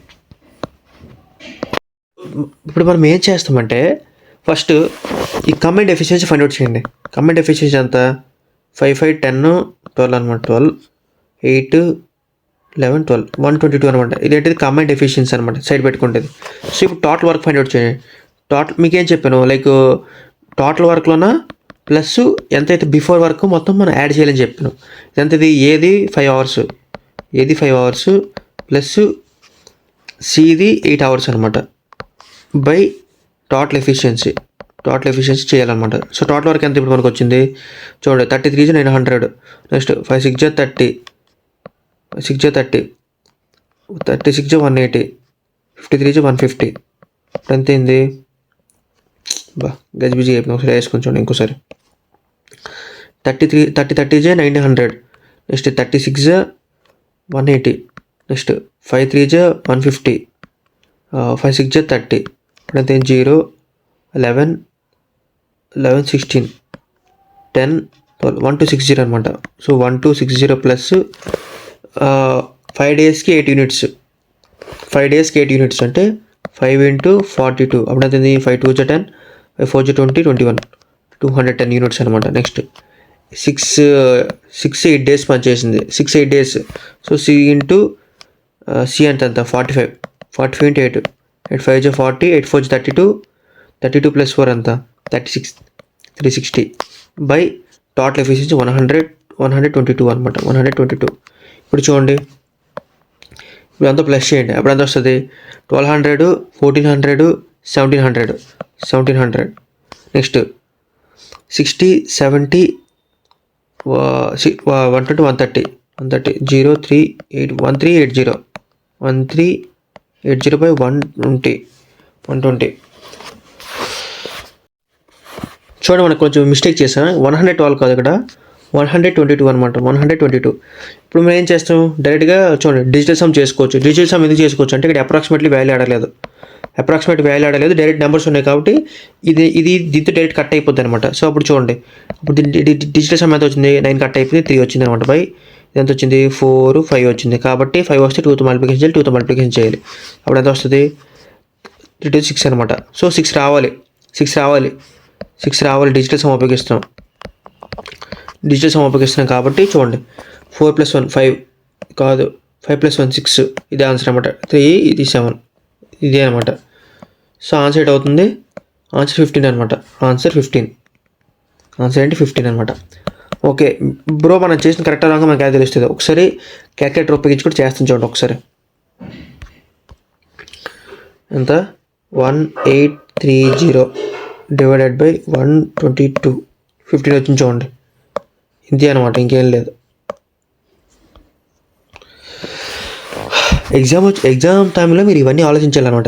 ఇప్పుడు మనం ఏం చేస్తామంటే, ఫస్ట్ ఈ కంబైన్డ్ ఎఫిషియన్సీ ఫైండ్ అవుట్ చేయండి. కంబైన్డ్ ఎఫిషియన్సీ ఎంత, 5 5 10 12 అనమాట. 12 8 11 12 122 అనమాట. ఇదేంటిది కంబైన్డ్ ఎఫిషియన్సీ అనమాట, సైడ్ పెట్టుకుంటుంది. సో ఇప్పుడు టోటల్ వర్క్ ఫైండ్ అవుట్ చేయండి. మీకేం చెప్పాను, లైక్ టోటల్ వర్క్లోన ప్లస్ ఎంతైతే బిఫోర్ వరకు మొత్తం మనం యాడ్ చేయాలని చెప్పినాం. ఎంతది ఏది 5 అవర్స్ ప్లస్ సిది 8 అవర్స్ అనమాట బై టోటల్ ఎఫిషియన్సీ చేయాలన్నమాట. సో టోటల్ వరకు ఎంత ఇప్పుడు మనకు వచ్చింది చూడండి, 33 900. నెక్స్ట్ 5 6 30, 36 180, 53 150. ఇప్పుడు ఎంత అయింది గజిబిజి అయిపోయింది. ఒకసారి వేసుకొని చూడండి ఇంకోసారి. 30 900. నెక్స్ట్ 36 180. నెక్స్ట్ 5 3 150, 5 6 30. ఇప్పుడు ఎంత 0 11 16 10 12 1260 అనమాట. సో 1260 ప్లస్ 5 డేస్కి 8 యూనిట్స్. 5 డేస్కి 8 యూనిట్స్ అంటే 5 × 42. అప్పుడు ఎంత 5 2 10, 5 4 20 21, 210 యూనిట్స్ అనమాట. నెక్స్ట్ 6 8 డేస్ పనిచేసింది. 6 8 days. So C into C అంటే ఎంత 45 × 8, 8 5 40, 8 4 32, 32 ప్లస్ 4 ఎంత 36, 360 బై టోటల్ ఎఫిషియన్సీ 122 అనమాట. 122. ఇప్పుడు చూడండి, ఇప్పుడు అంతా ప్లస్ చేయండి. అప్పుడు ఎంత వస్తుంది 1200, 1400, 1700. Next 60 70 120 130 0 3 8 1380 1380 by 120. చూడండి మనకు కొంచెం మిస్టేక్ చేసాం. 112 కాదు, ఇక్కడ 122 అనమాట. 122. ఇప్పుడు మనం ఏం చేస్తాం, డైరెక్ట్గా చూడండి డిజిటల్ సమ్ చేసుకోవచ్చు. డిజిటల్ సమ్ ఎందుకు చేసుకోవచ్చు అంటే ఇక్కడ అప్రాక్సిమేట్ వాల్యూ ఆడలేదు. డైరెక్ట్ నెంబర్స్ ఉన్నాయి కాబట్టి ఇది దీంతో డైరెక్ట్ కట్ అయిపోద్ది అనమాట. సో అప్పుడు చూడండి, ఇప్పుడు డిజిటల్ సమ్ ఎంత వచ్చింది 9 కట్ అయిపోయింది, 3 వచ్చింది అనమాట. బై ఎంత వచ్చింది 4 5 వచ్చింది. కాబట్టి 5 వస్తే 2తో మల్టిప్లికేషన్ చేయాలి. అప్పుడు ఎంత వస్తుంది 3 6 అనమాట. సో 6 రావాలి. డిజిటల్ సమ్ ఉపయోగిస్తున్నాం కాబట్టి చూడండి 4 + 1 5 కాదు, 5 + 1 6. ఇదే ఆన్సర్ అనమాట. 3 ఇది 7 ఇదే అనమాట. సో ఆన్సర్ ఎట్ అవుతుంది, ఆన్సర్ 15 అనమాట. ఆన్సర్ ఏంటి 15 అనమాట. ఓకే బ్రో, మనం చేసిన కరెక్ట్ రాగా మనకు అది తెలుస్తుంది. ఒకసారి క్యాల్కులేటర్ ఉపయోగించి కూడా చేస్తాను చూడండి. ఒకసారి ఎంత 1830 డివైడెడ్ బై 122, 15 వచ్చింది చూడండి. ఇంతే అనమాట, ఇంకేం లేదు. ఎగ్జామ్ టైంలో మీరు ఇవన్నీ ఆలోచించాలన్నమాట.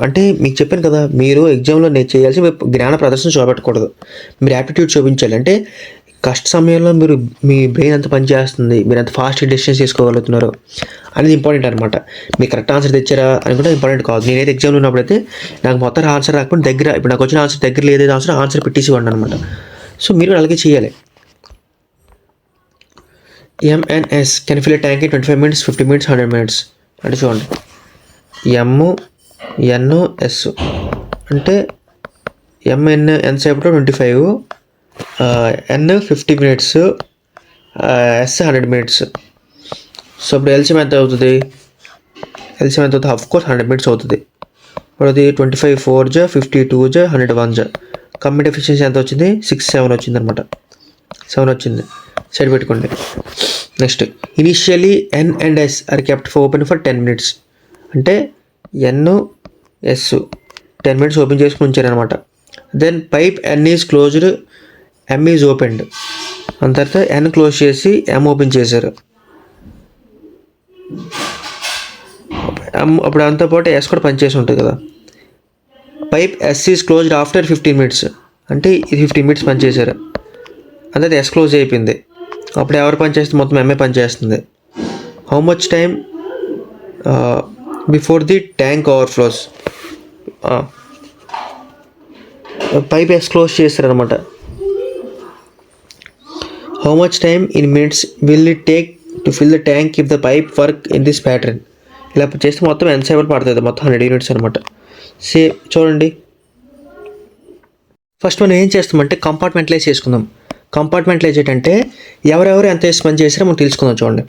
అంటే మీకు చెప్పాను కదా, మీరు ఎగ్జామ్లో నేను చేయాల్సి జ్ఞాన ప్రదర్శన చూపెట్టకూడదు, మీరు యాప్టిట్యూడ్ చూపించాలి. అంటే కష్ట సమయంలో మీ బ్రెయిన్ ఎంత పనిచేస్తుంది, మీరు ఎంత ఫాస్ట్ డెసిషన్స్ తీసుకోగలుగుతున్నారు అనేది ఇంపార్టెంట్ అనమాట. మీరు కరెక్ట్ ఆన్సర్ తెచ్చారా అని కూడా ఇంపార్టెంట్ కాదు. నేనైతే ఎగ్జామ్లో ఉన్నప్పుడైతే నాకు మొత్తం ఆన్సర్ రాకపోతే ఇప్పుడు నాకు వచ్చిన ఆన్సర్ దగ్గర ఏదైతే ఆన్సర్ పెట్టేసి ఇవ్వండి అనమాట. సో మీరు అలాగే చేయాలి. MNS can fill a tank in 25 minutes, 50 minutes, 100 minutes. అంటే చూడండి MNS అంటే MN ఎంతసేపట్లో 25, N 50 minutes, S 100 minutes. So ఇప్పుడు ఎల్సిఎం ఎంత అవుతుంది ఆఫ్ కోర్స్ 100 minutes అవుతుంది. ఇప్పుడు అది 25 4 52 100 1 కంప్లీట్ ఎఫిషియన్సీ ఎంత వచ్చింది 6 7 వచ్చింది అనమాట. 7 వచ్చింది, సైడ్ పెట్టుకోండి. Next initially N and S are kept open for 10 minutes. అంటే NS 10 minutes ఓపెన్ చేసుకుని ఉంచారనమాట. Then pipe N is closed, M is opened. అంత తర్వాత N క్లోజ్ చేసి M ఓపెన్ చేశారు. అప్పుడు అంతపాటు S కూడా పనిచేసి ఉంటుంది కదా. Pipe S is closed after 15 minutes. అంటే ఇది 15 minutes పనిచేశారు. అంటే S క్లోజ్ అయిపోయింది. అప్పుడు ఎవరు పనిచేస్తుంది, మొత్తం ఎంఏ పనిచేస్తుంది. How much time before the tank overflows. Pipe S close చేస్తారనమాట. How much time in minutes will it take to fill the tank if the pipe work in this pattern. ఇలా చేస్తే మొత్తం ఎంతసేపు పడుతుంది, మొత్తం 100 units అనమాట. చూడండి, ఫస్ట్ మనం ఏం చేస్తామంటే కంపార్ట్మెంటలైజ్ చేసుకుందాం. కంపార్ట్మెంటలైజ్ ఏంటంటే ఎవరెవరు ఎంత పని చేసారో మనం తెలుసుకుందాం. చూడండి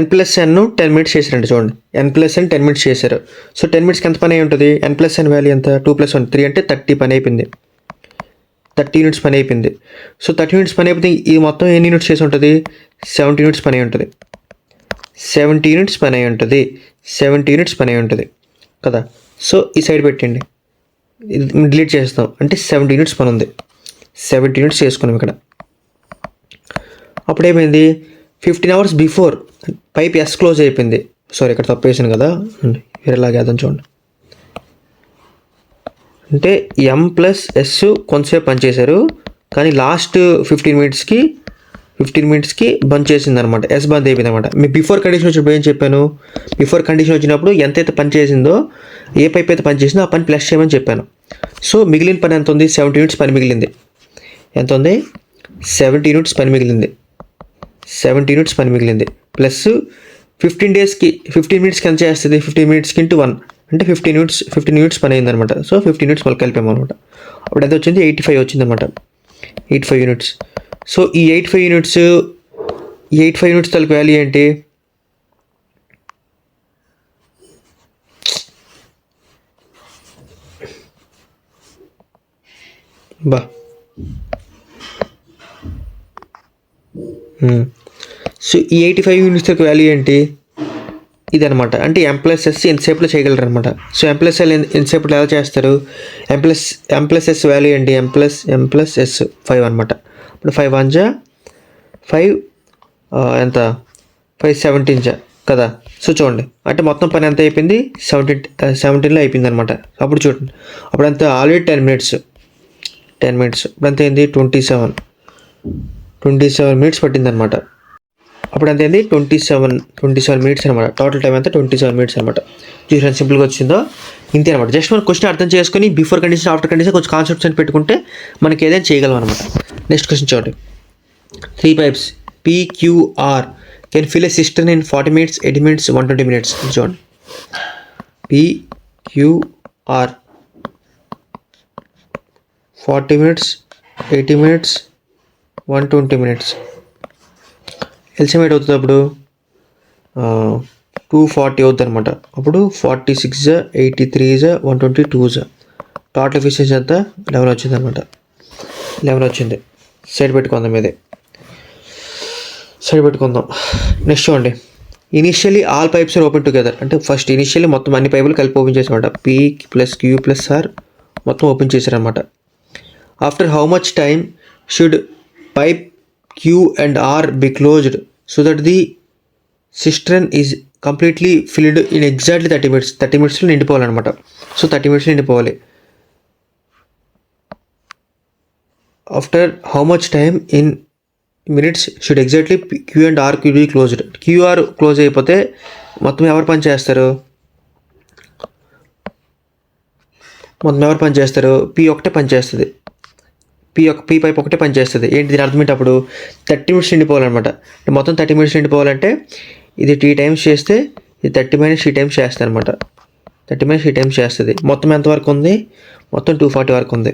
N+N 10 minutes చేశారండి. చూడండి N+N 10 minutes చేశారు. సో 10 minutesకి ఎంత పని అయి ఉంటుంది, N+N వాల్యూ ఎంత 2 + 1 3 అంటే 30 పని అయిపోయింది. 30 యూనిట్స్ పని అయిపోయింది. సో 30 యూనిట్స్ పని అయిపోతే ఇది మొత్తం ఎన్ని యూనిట్స్ చేసి ఉంటుంది? 70 యూనిట్స్ పని అయి ఉంటుంది. 70 యూనిట్స్ పని అయి ఉంటుంది. 70 యూనిట్స్ పని అయి ఉంటుంది కదా. సో ఈ సైడ్ పెట్టండి, డిలీట్ చేస్తాం. అంటే 70 యూనిట్స్ పని ఉంది. 70 యూనిట్స్ చేసుకున్నాం ఇక్కడ. అప్పుడు ఏమైంది? 15 hours before pipe S close అయిపోయింది. సారీ, ఇక్కడ తప్పు వేసాను కదా, వేరేలాగే అర్థం చూడండి. అంటే ఎం ప్లస్ ఎస్ కొంతసేపు పనిచేశారు, కానీ లాస్ట్ 15 మినిట్స్కి బంద్ చేసింది అనమాట. ఎస్ బంద్ అయిపోయింది అనమాట. మీ బిఫోర్ కండిషన్ వచ్చినప్పుడు ఏం చెప్పాను? బిఫోర్ కండిషన్ వచ్చినప్పుడు ఎంతైతే పని చేసిందో, ఏ పైప్ అయితే పని చేసిందో ఆ పని ప్లస్ చేయమని చెప్పాను. సో మిగిలిన పని ఎంత ఉంది? 70 యూనిట్స్ పని మిగిలింది. ఎంత ఉంది? 70 యూనిట్స్ పని మిగిలింది. 70 యూనిట్స్ పని మిగిలింది. ప్లస్ 15 మినిట్స్కి ఎంత చేస్తుంది? 15 మినిట్స్కి ఇంటూ 1 అంటే 15 యూనిట్స్ పని అయిందనమాట. సో 15 యూనిట్స్ మళ్ళీ కలిపామన్నమాట. అప్పుడు ఎంత వచ్చింది? 85 వచ్చిందనమాట. 85 యూనిట్స్. సో ఈ 85 యూనిట్స్ తలకు వాల్యూ ఏంటి? సో ఈ 85 యూనిట్స్ తలకు వాల్యూ ఏంటి? ఇదనమాట. అంటే ఎం ప్లస్ ఎస్ ఎంతసేపులో చేయగలరు అనమాట. సో ఎం ప్లస్ ఎల్ ఎంతసేపులో ఎలా చేస్తారు? ఎం ప్లస్ ఎస్ వాల్యూ ఏంటి? ఎం ప్లస్ ఎస్ 5 అనమాట. ఇప్పుడు 5 1 జా 5 ఎంత? 5 17 జా కదా. సో చూడండి, అంటే మొత్తం పని ఎంత అయిపోయింది? 17లో అయిపోయింది అనమాట. అప్పుడు చూడండి, అప్పుడు ఎంత? Already 10 minutes. ఇప్పుడు ఎంత అయింది? 27 మినిట్స్ పట్టింది అనమాట. అప్పుడు ఎంత అయింది? 27 మినిట్స్ అనమాట. టోటల్ టైం అంతా 27 మినిట్స్ అనమాట. చూసాను సింపుల్గా వచ్చిందో? ఇంతే అనమాట. జస్ట్ మనం క్వశ్చన్ అర్థం చేసుకొని బిఫోర్ కండిషన్ ఆఫ్టర్ కండిషన్ కొంచెం కాన్సెప్ట్స్ అని పెట్టుకుంటే మనకి ఏదైనా చేయగలం అనమాట. నెక్స్ట్ క్వశ్చన్ చూడండి. 3 pipes PQR can fill a cistern in 40 minutes, 80 minutes, 120 minutes. చూడండి, PQR 40 minutes, 80 minutes, 120 minutes. LCM అవుతుంది అప్పుడు 240 అవుతుంది అనమాట. అప్పుడు 46 83 122 టోటల్ ఎఫిషియన్సీ అంతా 11 వచ్చింది అనమాట. 11 వచ్చింది. సైడ్ పెట్టుకుందాం. నెక్స్ట్ చూడండి. Initially all pipes are open together. అంటే ఫస్ట్ ఇనిషియల్లీ మొత్తం అన్ని పైపులు కలిపి ఓపెన్ చేసారన్నమాట. P + Q + R మొత్తం ఓపెన్ చేశారనమాట. After how much time should pipe Q and R be closed so that the cistern is completely filled in exactly 30 minutes. 30 మినిట్స్లో నిండిపోవాలన్నమాట. So 30 మినిట్స్లో నిండిపోవాలి. After how much time in minutes should exactly Q and R be closed. QR close అయిపోతే మొత్తం ఎవరు పని చేస్తారు? P ఒకటే పని చేస్తుంది. P పైప్ ఒకటే పని చేస్తుంది. ఏంటి దీని అర్థం ఏంటి? అప్పుడు 30 మినిట్స్ నిండిపోవాలన్నమాట. మొత్తం 30 మినిట్స్ నిండిపోవాలంటే ఇది T టైమ్స్ చేస్తే ఇది 30 - T టైమ్స్ చేస్తుంది అనమాట. 30 - T టైమ్స్ చేస్తుంది. మొత్తం ఎంత వరకు ఉంది? మొత్తం 240 వరకు ఉంది.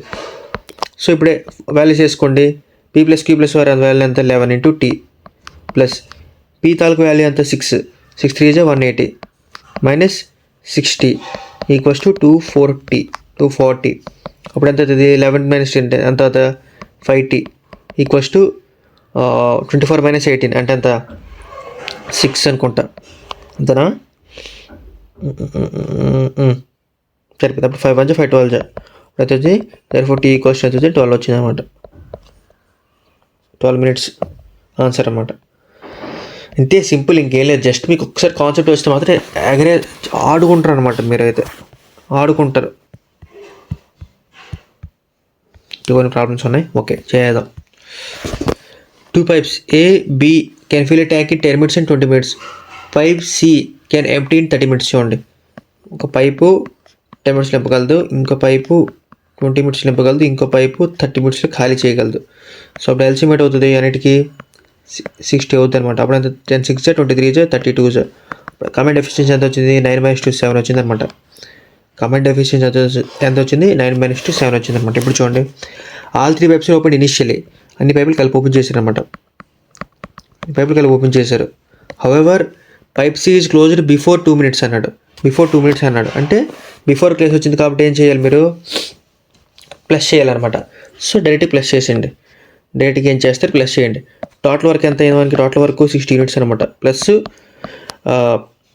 సో ఇప్పుడే వాల్యూస్ వేసుకోండి. P + Q + R వాల్యూ ఎంత? 11 × T ప్లస్ P తాలూకు వాల్యూ ఎంత? 6 3 = 180 మైనస్ 60 ఈక్వల్స్ టు 240. అప్పుడు ఎంత అవుతుంది? 11 - 10 ఎంత అవుతుంది? 5T ఈక్వల్స్ టు 24 - 18 అంటే ఎంత? 6 అనుకుంటా. అంతేనా? సరిపోతుంది. అప్పుడు 5 1 5 12 అవుతుంది. therefore T ఈక్వల్స్ అవుతుంది 12 వచ్చింది అనమాట. 12 మినిట్స్ ఆన్సర్ అనమాట. ఇంతే సింపుల్, ఇంకేం లేదు. జస్ట్ మీకు ఒకసారి కాన్సెప్ట్ వస్తే మాత్రం ఆడుకుంటారు అనమాట. మీరైతే ఆడుకుంటారు. కొన్ని ప్రాబ్లమ్స్ ఉన్నాయి. ఓకే, చేద్దాం. 2 pipes A, B can fill a tank in 10 minutes and 20 minutes. Pipe C can empty in 30 minutes. చూడండి, ఒక పైపు 10 minutes నింపగలదు, ఇంకో పైపు 20 minutes నింపగలదు, ఇంకో పైపు 30 minutesలో ఖాళీ చేయగలదు. సో అప్పుడు ఎల్సిమేట్ అవుతుంది అన్నిటికీ 60 అవుతుంది అనమాట. అప్పుడు ఎంత? 10 6 23 32. కమెంట్ ఎఫిషియన్సీ ఎంత వచ్చింది? 9/7 వచ్చింది అనమాట. కమెంట్ ఎఫిషియన్సీ ఎంత వచ్చింది? 9/7 వచ్చింది అనమాట. ఇప్పుడు చూడండి, ఆల్ 3 pipes ఓపెన్ ఇనిషియలీ. అన్ని పైపులు కలిపి ఓపెన్ చేశారు అనమాట. However pipe C is closed before 2 minutes అన్నాడు. అంటే బిఫోర్ క్లోజ్ వచ్చింది కాబట్టి ఏం చేయాలి మీరు? ప్లస్ చేయాలన్నమాట. సో డైరెక్ట్ ప్లస్ చేసేయండి. డైరెక్ట్గా ఏం చేస్తారు, ప్లస్ చేయండి. టోటల్ వర్క్ ఎంత అయింది మనకి, టోటల్ వర్క్ 60 యూనిట్స్ అనమాట. Plus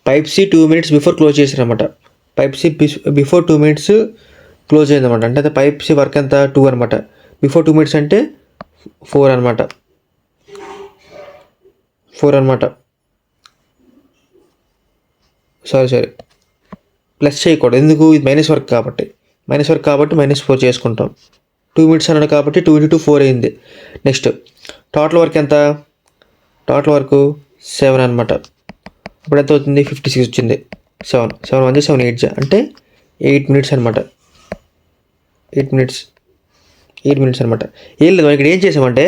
pipe C 2 minutes before close చేశారనమాట. Pipe C before 2 minutes close అయిందన్నమాట. అంటే అది పైప్ సి వర్క్ ఎంత 2 అనమాట. బిఫోర్ 2 minutes అంటే 4 అనమాట. 4 అనమాట. సారీ ప్లస్ చేయకూడదు, ఎందుకు, ఇది మైనస్ వర్క్ కాబట్టి -4 చేసుకుంటాం. 2 minutes అన్నాడు కాబట్టి 2 × 2 4 అయింది. నెక్స్ట్ టోటల్ వర్క్ ఎంత, టోటల్ వర్క్ 7 అనమాట. అప్పుడు ఎంత అవుతుంది, 56 వచ్చింది. 7 1 7 8 అంటే 8 minutes అనమాట. 8 minutes అనమాట. ఏం లేదు, మనం ఇక్కడ ఏం చేసామంటే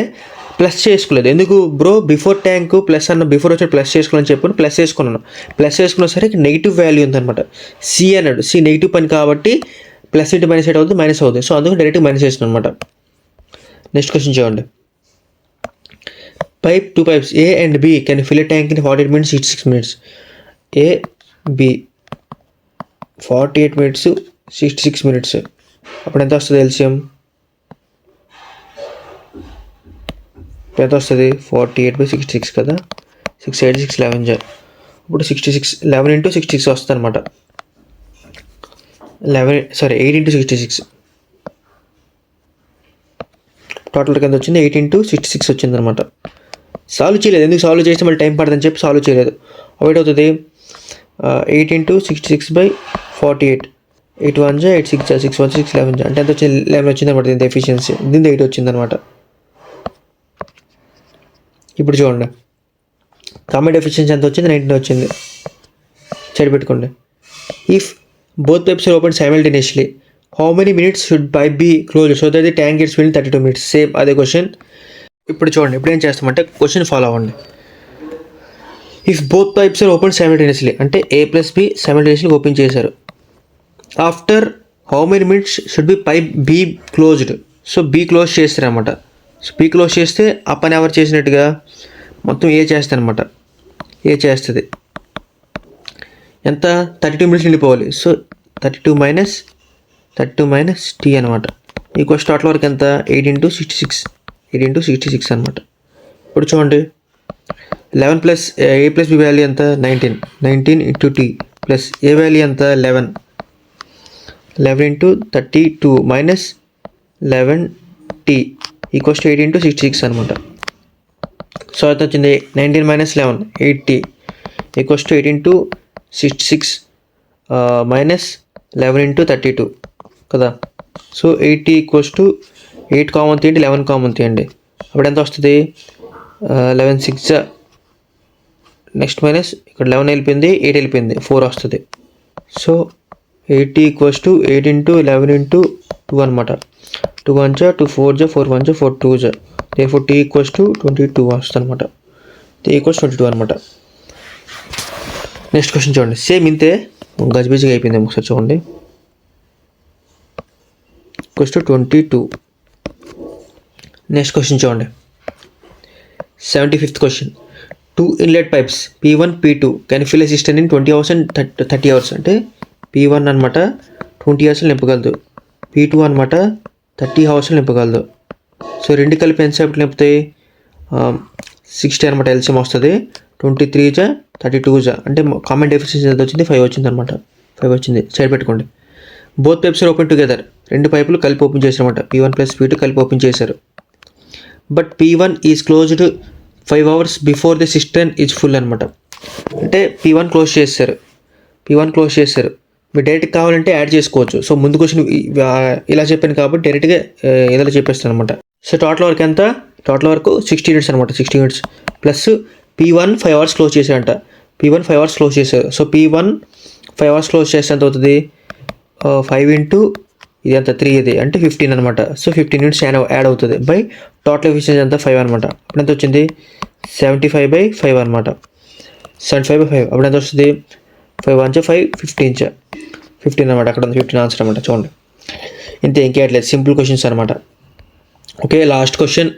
ప్లస్ చేసుకోలేదు. ఎందుకు బ్రో, బిఫోర్ ట్యాంక్ ప్లస్ అన్న, బిఫోర్ వచ్చి ప్లస్ చేసుకోవాలని చెప్పి ప్లస్ చేసుకున్నాను. ప్లస్ చేసుకున్న సరే నెగిటివ్ వాల్యూ ఉందన్నమాట. సి అన్నాడు, సి నెగిటివ్ పని కాబట్టి ప్లస్ ఇంటూ మైనస్ ఎయిట్ అవుతుంది, మైనస్ అవుతుంది. సో అందుకు డైరెక్ట్గా మైనస్ చేస్తున్నాను అనమాట. నెక్స్ట్ క్వశ్చన్ చూడండి. Pipe 2 pipes A and B can fill a tank in 48 minutes 66 minutes. A B 48 minutes 66 minutes. అప్పుడు ఎంత వస్తుంది ఎల్సిఎం, ఎంత వస్తుంది, 48/66 కదా, 6 8 6 11. ఇప్పుడు 11 × 66 వస్తుంది అనమాట. 8 × 66. టోటల్ కింద వచ్చింది 8 × 66 వచ్చింది అనమాట. సాల్వ్ చేయలేదు, ఎందుకు సాల్వ్ చేస్తే మళ్ళీ టైం పడుతుందని చెప్పి సాల్వ్ చేయలేదు. అవేట్ అవుతుంది 8 × 66/48. 8 1 8 6 6 1 6 11 అంటే ఎంత వచ్చింది, 11 వచ్చింది అనమాట. దీని ఎఫిషియన్సీ, దీని 8 వచ్చింది అనమాట. ఇప్పుడు చూడండి, కామెంట్ ఎఫిషియన్సీ ఎంత వచ్చింది, 19 వచ్చింది. సరిపెట్టుకోండి. If both pipes are opened simultaneously, how many minutes should pipe be closed so that the tank gets filled in 32 minutes? Same అదే క్వశ్చన్. ఇప్పుడు చూడండి, ఇప్పుడు ఏం చేస్తామంటే క్వశ్చన్ ఫాలో అవ్వండి. If both pipes are open simultaneously అంటే A + B simultaneously open చేశారు. After how many minutes should B pipe B closed? So B close చేస్తారు అనమాట. సో బి క్లోజ్ చేస్తే ఆ పని ఎవరు చేసినట్టుగా మొత్తం ఏ చేస్తుంది అనమాట. ఏ చేస్తుంది ఎంత, 32 minutes నిండిపోవాలి. సో 32 - T అనమాట. ఈ క్వశ్చన్ టోటల్ వరకు ఎంత, 8 × 66 అనమాట. ఇప్పుడు చూడండి, 11 + A + B వాల్యూ ఎంత, 19 × T ప్లస్ ఏ వాల్యూ ఎంత, 11 × 32 - 11T ఈక్వల్స్ టు 8 × 66 అనమాట. సో అయితే వచ్చింది 19 - 11 8T ఈక్వల్స్ టు 8 × 66 - 11 × 32 కదా. So 8T equals to 8 common తీయండి, 11 కామన్ తీయండి. అప్పుడు ఎంత వస్తుంది, 11 6 నెక్స్ట్ మైనస్ ఇక్కడ 11 వెళ్ళిపోయింది, 8 వెళ్ళిపోయింది, 4 వస్తుంది. సో 8T ఈక్వల్స్ టు 8 × 11 × 2 అనమాట. 2 1 2 4 4 1 4 2 therefore T ఈక్వల్స్ టు 22 వస్తుంది అనమాట. T ఈక్వల్స్ 22 అనమాట. నెక్స్ట్ క్వశ్చన్ చూడండి, సేమ్ ఇంతే, గజిబిజిగా అయిపోయింది. ఒకసారి చూడండి, ఈక్వల్స్ టు 22. నెక్స్ట్ క్వశ్చన్ చూడండి, 75th question. 2 inlet pipes P1 P2 can fill a cistern in 20 hours and 30 hours. అంటే P1 అనమాట 20 hours నింపగలదు, P2 అనమాట 30 hours నింపగలదు. సో రెండు కలిపి ఎంతసేపు నింపుతాయి, 60 అనమాట. ఎల్సిఎం వస్తుంది 23 32 అంటే కామన్ డెఫిషియన్సీ ఎంత వచ్చింది, 5 వచ్చింది అనమాట. 5 వచ్చింది, సైడ్ పెట్టుకోండి. Both pipes are open together, రెండు పైపులు కలిపి ఓపెన్ చేశారన్నమాట. P1 + P2 కలిపి ఓపెన్ చేశారు. But P1 is closed 5 hours before the cistern is full అనమాట. అంటే P1 క్లోజ్ చేస్తారు, మీరు డైరెక్ట్ కావాలంటే యాడ్ చేసుకోవచ్చు. సో ముందు క్వశ్చన్ ఇలా చెప్పాను కాబట్టి డైరెక్ట్గా ఏదో చెప్పేస్తాను అనమాట. సో టోటల్ వర్క్ ఎంత, టోటల్ వరకు 60 units అనమాట. 60 units plus P1 5 hours close చేశారంట. P1 5 hours క్లోజ్ చేశారు. సో P1 5 hours క్లోజ్ చేస్తే ఎంత అవుతుంది, 5 × ఇది ఎంత 3 ఇది అంటే 15 అనమాట. సో 15 units యాడ్ అవుతుంది బై టోటల్ ఎఫిషియన్సీ ఎంత 5 అనమాట. అప్పుడు ఎంత వచ్చింది, 75/5 అనమాట. 75/5 అప్పుడు ఎంత వస్తుంది, 5 1 5 15 అనమాట. అక్కడ ఉంది 15 ఆన్సర్ అనమాట. చూడండి, ఇంతే, ఇంకేట్లేదు, సింపుల్ క్వశ్చన్స్ అనమాట. Okay, last question.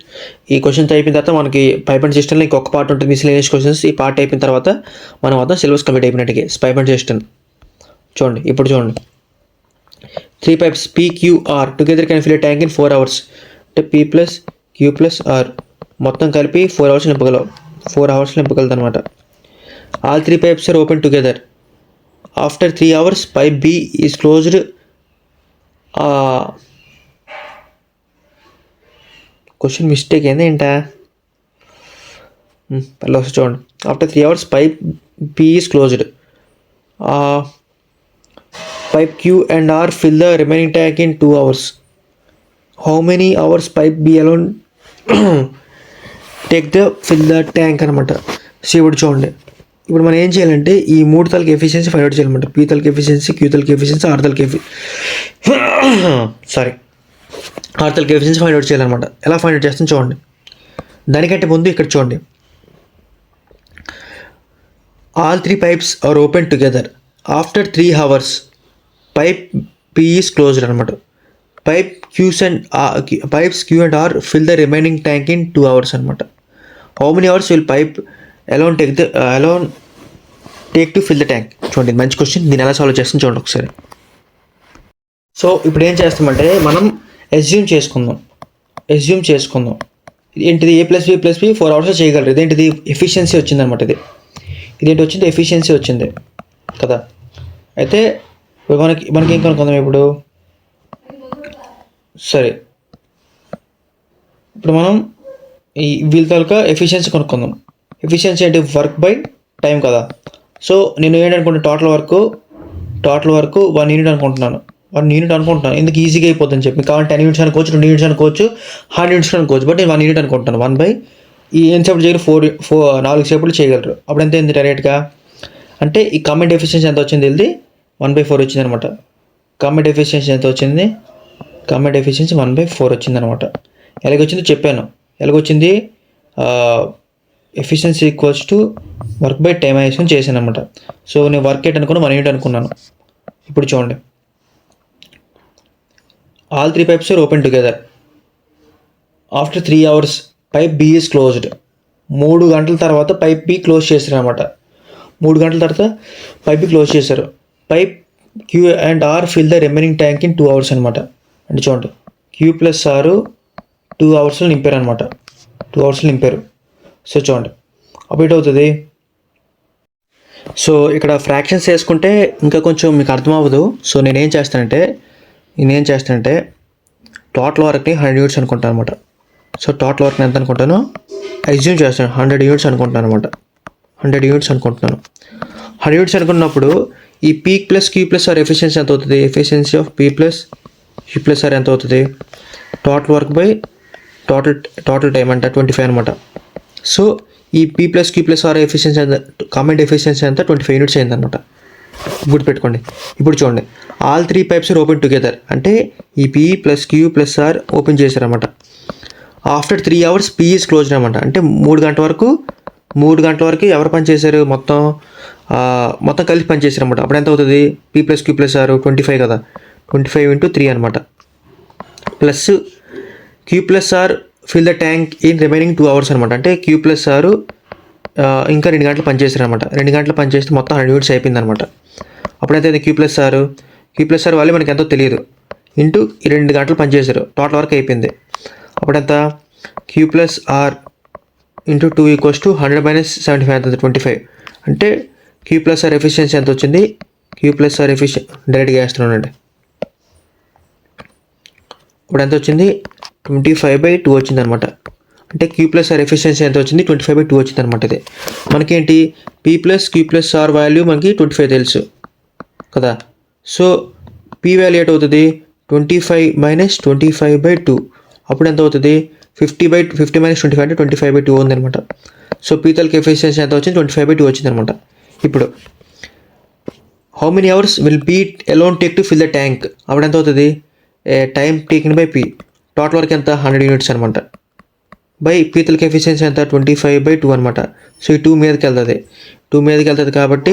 ఈ క్వశ్చన్స్ అయిపోయిన తర్వాత మనకి పైప్ అండ్ సిస్టమ్లో ఇంకొక పార్ట్ ఉంటుంది, మిస్లేనియస్ క్వశ్చన్స్. ఈ పార్ట్ అయిపోయిన తర్వాత మనం మొత్తం సిలబస్ కంప్లీట్ అయిపోయినట్టుగా పైప్ అండ్ సిస్టమ్. చూడండి, ఇప్పుడు చూడండి, three pipes PQR together can fill a tank in 4 hours. అంటే P plus Q plus R మొత్తం కలిపి 4 hours నింపగలవు. 4 hours నింపగలదు అనమాట. All three pipes are open together. After 3 hours pipe B is closed. Question mistake ఏంటా పర్లేదు వస్తే చూడండి. After 3 hours pipe B is closed. Pipe Q and R fill the remaining tank in 2 hours. How many hours pipe B alone take the fill the tank అనమాట. So ఇప్పుడు చూడండి, ఇప్పుడు మనం ఏం చేయాలంటే ఈ మూడు తలకి ఎఫిషియన్సీ ఫైండ్ అవుట్ చేయాలన్నమాట. P తలకి ఎఫిషియన్సీ, Q తలకి ఎఫిషియన్సీ, R తలకి R తలకి ఎఫిషియన్సీ ఫైండ్ అవుట్ చేయాలన్నమాట. ఎలా ఫైండ్ అవుట్ చేస్తాం చూడండి. దానికంటే ముందు ఇక్కడ చూడండి, all three pipes are open together. After 3 hours pipe P is closed అనమాట. Pipes Q and R fill the remaining tank in 2 hours అనమాట. How many hours will pipe alone take to fill the tank? చూడండి, మంచి question. దీన్ని ఎలా solve చేస్తాం చూడండి ఒకసారి. So ఇప్పుడు ఏం చేస్తామంటే మనం ఎస్యూమ్ చేసుకుందాం. ఏంటిది? A+B 4 hours చేయగలరు. ఇదేంటిది? ఎఫిషియన్సీ వచ్చిందనమాట. ఇదేంటి వచ్చింది? ఎఫిషియన్సీ వచ్చింది కదా. అయితే మనకి ఏం కనుక్కుందాం ఇప్పుడు? సరే, ఇప్పుడు మనం ఈ వీళ్ళ తాలూకా ఎఫిషియన్సీ కనుక్కుందాం. ఎఫిషియన్సీ అంటే వర్క్ బై టైం కదా. సో నేను ఏంటనుకుంటున్నాను, టోటల్ వర్క్ 1 unit అనుకుంటున్నాను. 1 unit అనుకుంటున్నాను. ఎందుకు ఈజీగా అయిపోతుందని చెప్పి. కావాలి 10 units అనుకోవచ్చు, 2 units అనుకోవచ్చు, 100 units అనుకోవచ్చు. బట్ నేను 1 unit అనుకుంటున్నాను. 1 by ఈ ఎంతసేపు చేయగలరు? 4 సేపట్లు చేయగలరు. అప్పుడు ఎంత అయింది డైరెక్ట్గా? అంటే ఈ కమెంట్ ఎఫిషియన్సీ ఎంత వచ్చింది? ఇది 1/4 వచ్చింది అనమాట. కమెంట్ ఎఫిషియన్సీ ఎంత వచ్చింది? కమెంట్ ఎఫిషియన్సీ 1/4 వచ్చింది అనమాట. ఎలాగొచ్చిందో చెప్పాను. ఎలాగొచ్చింది? Efficiency equals to work by time వేసుకొని చేశాను అనమాట. సో నేను వర్క్ ఎట్ అనుకున్నా 1 unit అనుకున్నాను. ఇప్పుడు చూడండి, all three pipes are open together. After 3 hours pipe B is closed. 3 గంటల తర్వాత పైప్ B క్లోజ్ చేశారు అనమాట. 3 గంటల తర్వాత పైప్ B క్లోజ్ చేశారు. Pipe Q and R fill the remaining tank in 2 hours అనమాట. అంటే చూడండి, Q ప్లస్ R 2 hours నింపారు అనమాట. 2 hours నింపారు. సో చూడండి, అప్డేట్ అవుతుంది. సో ఇక్కడ ఫ్రాక్షన్స్ వేసుకుంటే ఇంకా కొంచెం మీకు అర్థం అవ్వదు. సో నేనేం చేస్తానంటే టోటల్ వర్క్ని 100 units అనుకుంటాను అనమాట. సో టోటల్ వర్క్ని ఎంత అనుకుంటాను? అజ్యూమ్ చేస్తాను 100 units అనుకుంటున్నాను అనమాట. 100 units అనుకుంటున్నాను. 100 units అనుకున్నప్పుడు ఈ P plus Q plus R efficiency ఎంత అవుతుంది? Efficiency of P plus Q plus R ఎంత అవుతుంది? Total work by total time అంటే 25 అనమాట. సో ఈ P plus Q plus R efficiency ఎంత? కామెంట్ ఎఫిషియన్సీ ఎంత? 25 units అయిందనమాట. గుర్తుపెట్టుకోండి. ఇప్పుడు చూడండి, all three pipes are open together. అంటే ఈ P plus Q plus R open చేశారనమాట. After 3 hours P is closed అనమాట. అంటే 3 గంటల వరకు ఎవరు పని చేశారు? మొత్తం కలిసి పని చేశారు అనమాట. అప్పుడు ఎంత అవుతుంది? P plus Q plus R 25 కదా. 25 into 3 అనమాట. Plus Q plus R fill the tank in remaining 2 hours అనమాట. అంటే Q ప్లస్ R ఇంకా 2 గంటలు పనిచేశారు అనమాట. 2 గంటలు పనిచేస్తే మొత్తం 100 units అయిపోయింది అనమాట. అప్పుడు ఎంత Q ప్లస్ R వాళ్ళు మనకి ఎంతో తెలియదు. ఇంటూ 2 గంటలు పనిచేశారు, టోటల్ వర్క్ అయిపోయింది. అప్పుడు ఎంత? Q plus R into 2 equals to 100 minus 75 ఎంత? 25. అంటే Q ప్లస్ R ఎఫిషియన్సీ ఎంత వచ్చింది? Q ప్లస్ R డైరెక్ట్గా వేస్తున్నానండి. ఇప్పుడు ఎంత వచ్చింది? 25/2 వచ్చింది అనమాట. అంటే Q ప్లస్ R ఎఫిషియన్సీ ఎంత వచ్చింది? 25/2 వచ్చింది అనమాట. ఇది మనకేంటి? P plus Q plus R value మనకి 25 తెలుసు కదా. సో P వాల్యూ ఎట్ అవుతుంది? 25 మైనస్ 25/2. అప్పుడు ఎంత అవుతుంది? 50 మైనస్ 25 అంటే 25/2 ఉందనమాట. సో P తలకి ఎఫిషియన్సీ ఎంత వచ్చింది? 25/2 వచ్చింది అనమాట. ఇప్పుడు how many hours will P alone take to fill the tank? అప్పుడు ఎంత అవుతుంది? Time taken by P. Total work ఎంత? 100 units అనమాట. బై P తలకి ఎఫిషియన్సీ ఎంత? 25/2 అనమాట. సో ఈ 2 మీదకి వెళ్తుంది కాబట్టి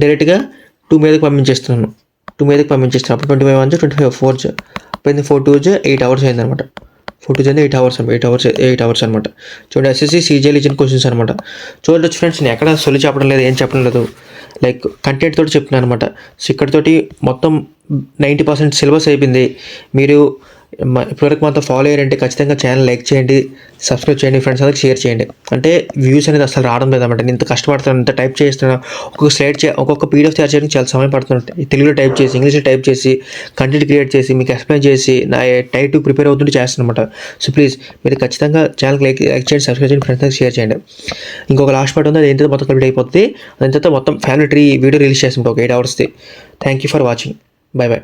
డైరెక్ట్గా 2 మీదకి పంపించేస్తున్నాను. అప్పుడు 25 1 25 4 పోయింది. 4 2 8 hours అయిందనమాట. 4 2 8 hours అనమాట. చూడండి, SSC CGL ఇచ్చిన క్వశ్చన్స్ అనమాట. చూడొచ్చు ఫ్రెండ్స్, నేను ఎక్కడ సొల్లు చెప్పడం లేదు, ఏం చెప్పడం లేదు. లైక్ కంటెంట్ తోటి చెప్తున్నాను అనమాట. సో ఇక్కడతోటి మొత్తం 90% సిలబస్ అయిపోయింది. మీరు ఇప్పటివరకు మాతో ఫాలో అయ్యారంటే ఖచ్చితంగా ఛానల్ లైక్ చేయండి, సబ్స్క్రైబ్ చేయండి, ఫ్రెండ్స్ అందరికి షేర్ చేయండి. అంటే వ్యూస్ అనేది అసలు రావడం లేదన్నమాట. నేను ఇంత కష్టపడుతున్నాను, ఇంత టైప్ చేస్తున్నాను, ఒక్కొక్క పీడిఎఫ్ తయారు చేయడానికి చాలా సమయం పడుతుంది. తెలుగులో టైప్ చేసి, ఇంగ్లీష్లో టైప్ చేసి, కంటెంట్ క్రియేట్ చేసి, మీకు ఎక్స్ప్లెయిన్ చేసి, నా టైప్ ప్రిపేర్ అవుతుంటే చేస్తాను అనమాట. సో ప్లీజ్ మీరు ఖచ్చితంగా ఛానల్కి లైక్ చేయండి, సబ్స్క్రైబ్ చేయండి, ఫ్రెండ్స్ అందరికి షేర్ చేయండి. ఇంకొక లాస్ట్ పార్ట్ ఉంది, అది ఏంటంటే మొత్తం కంప్లీట్ అయిపోతుంది. దాని తర్వాత మొత్తం ఫ్యామిలీ ట్రీ వీడియో రిలీజ్ చేస్తాం ఒక 8 hours. Thank you for watching. By by.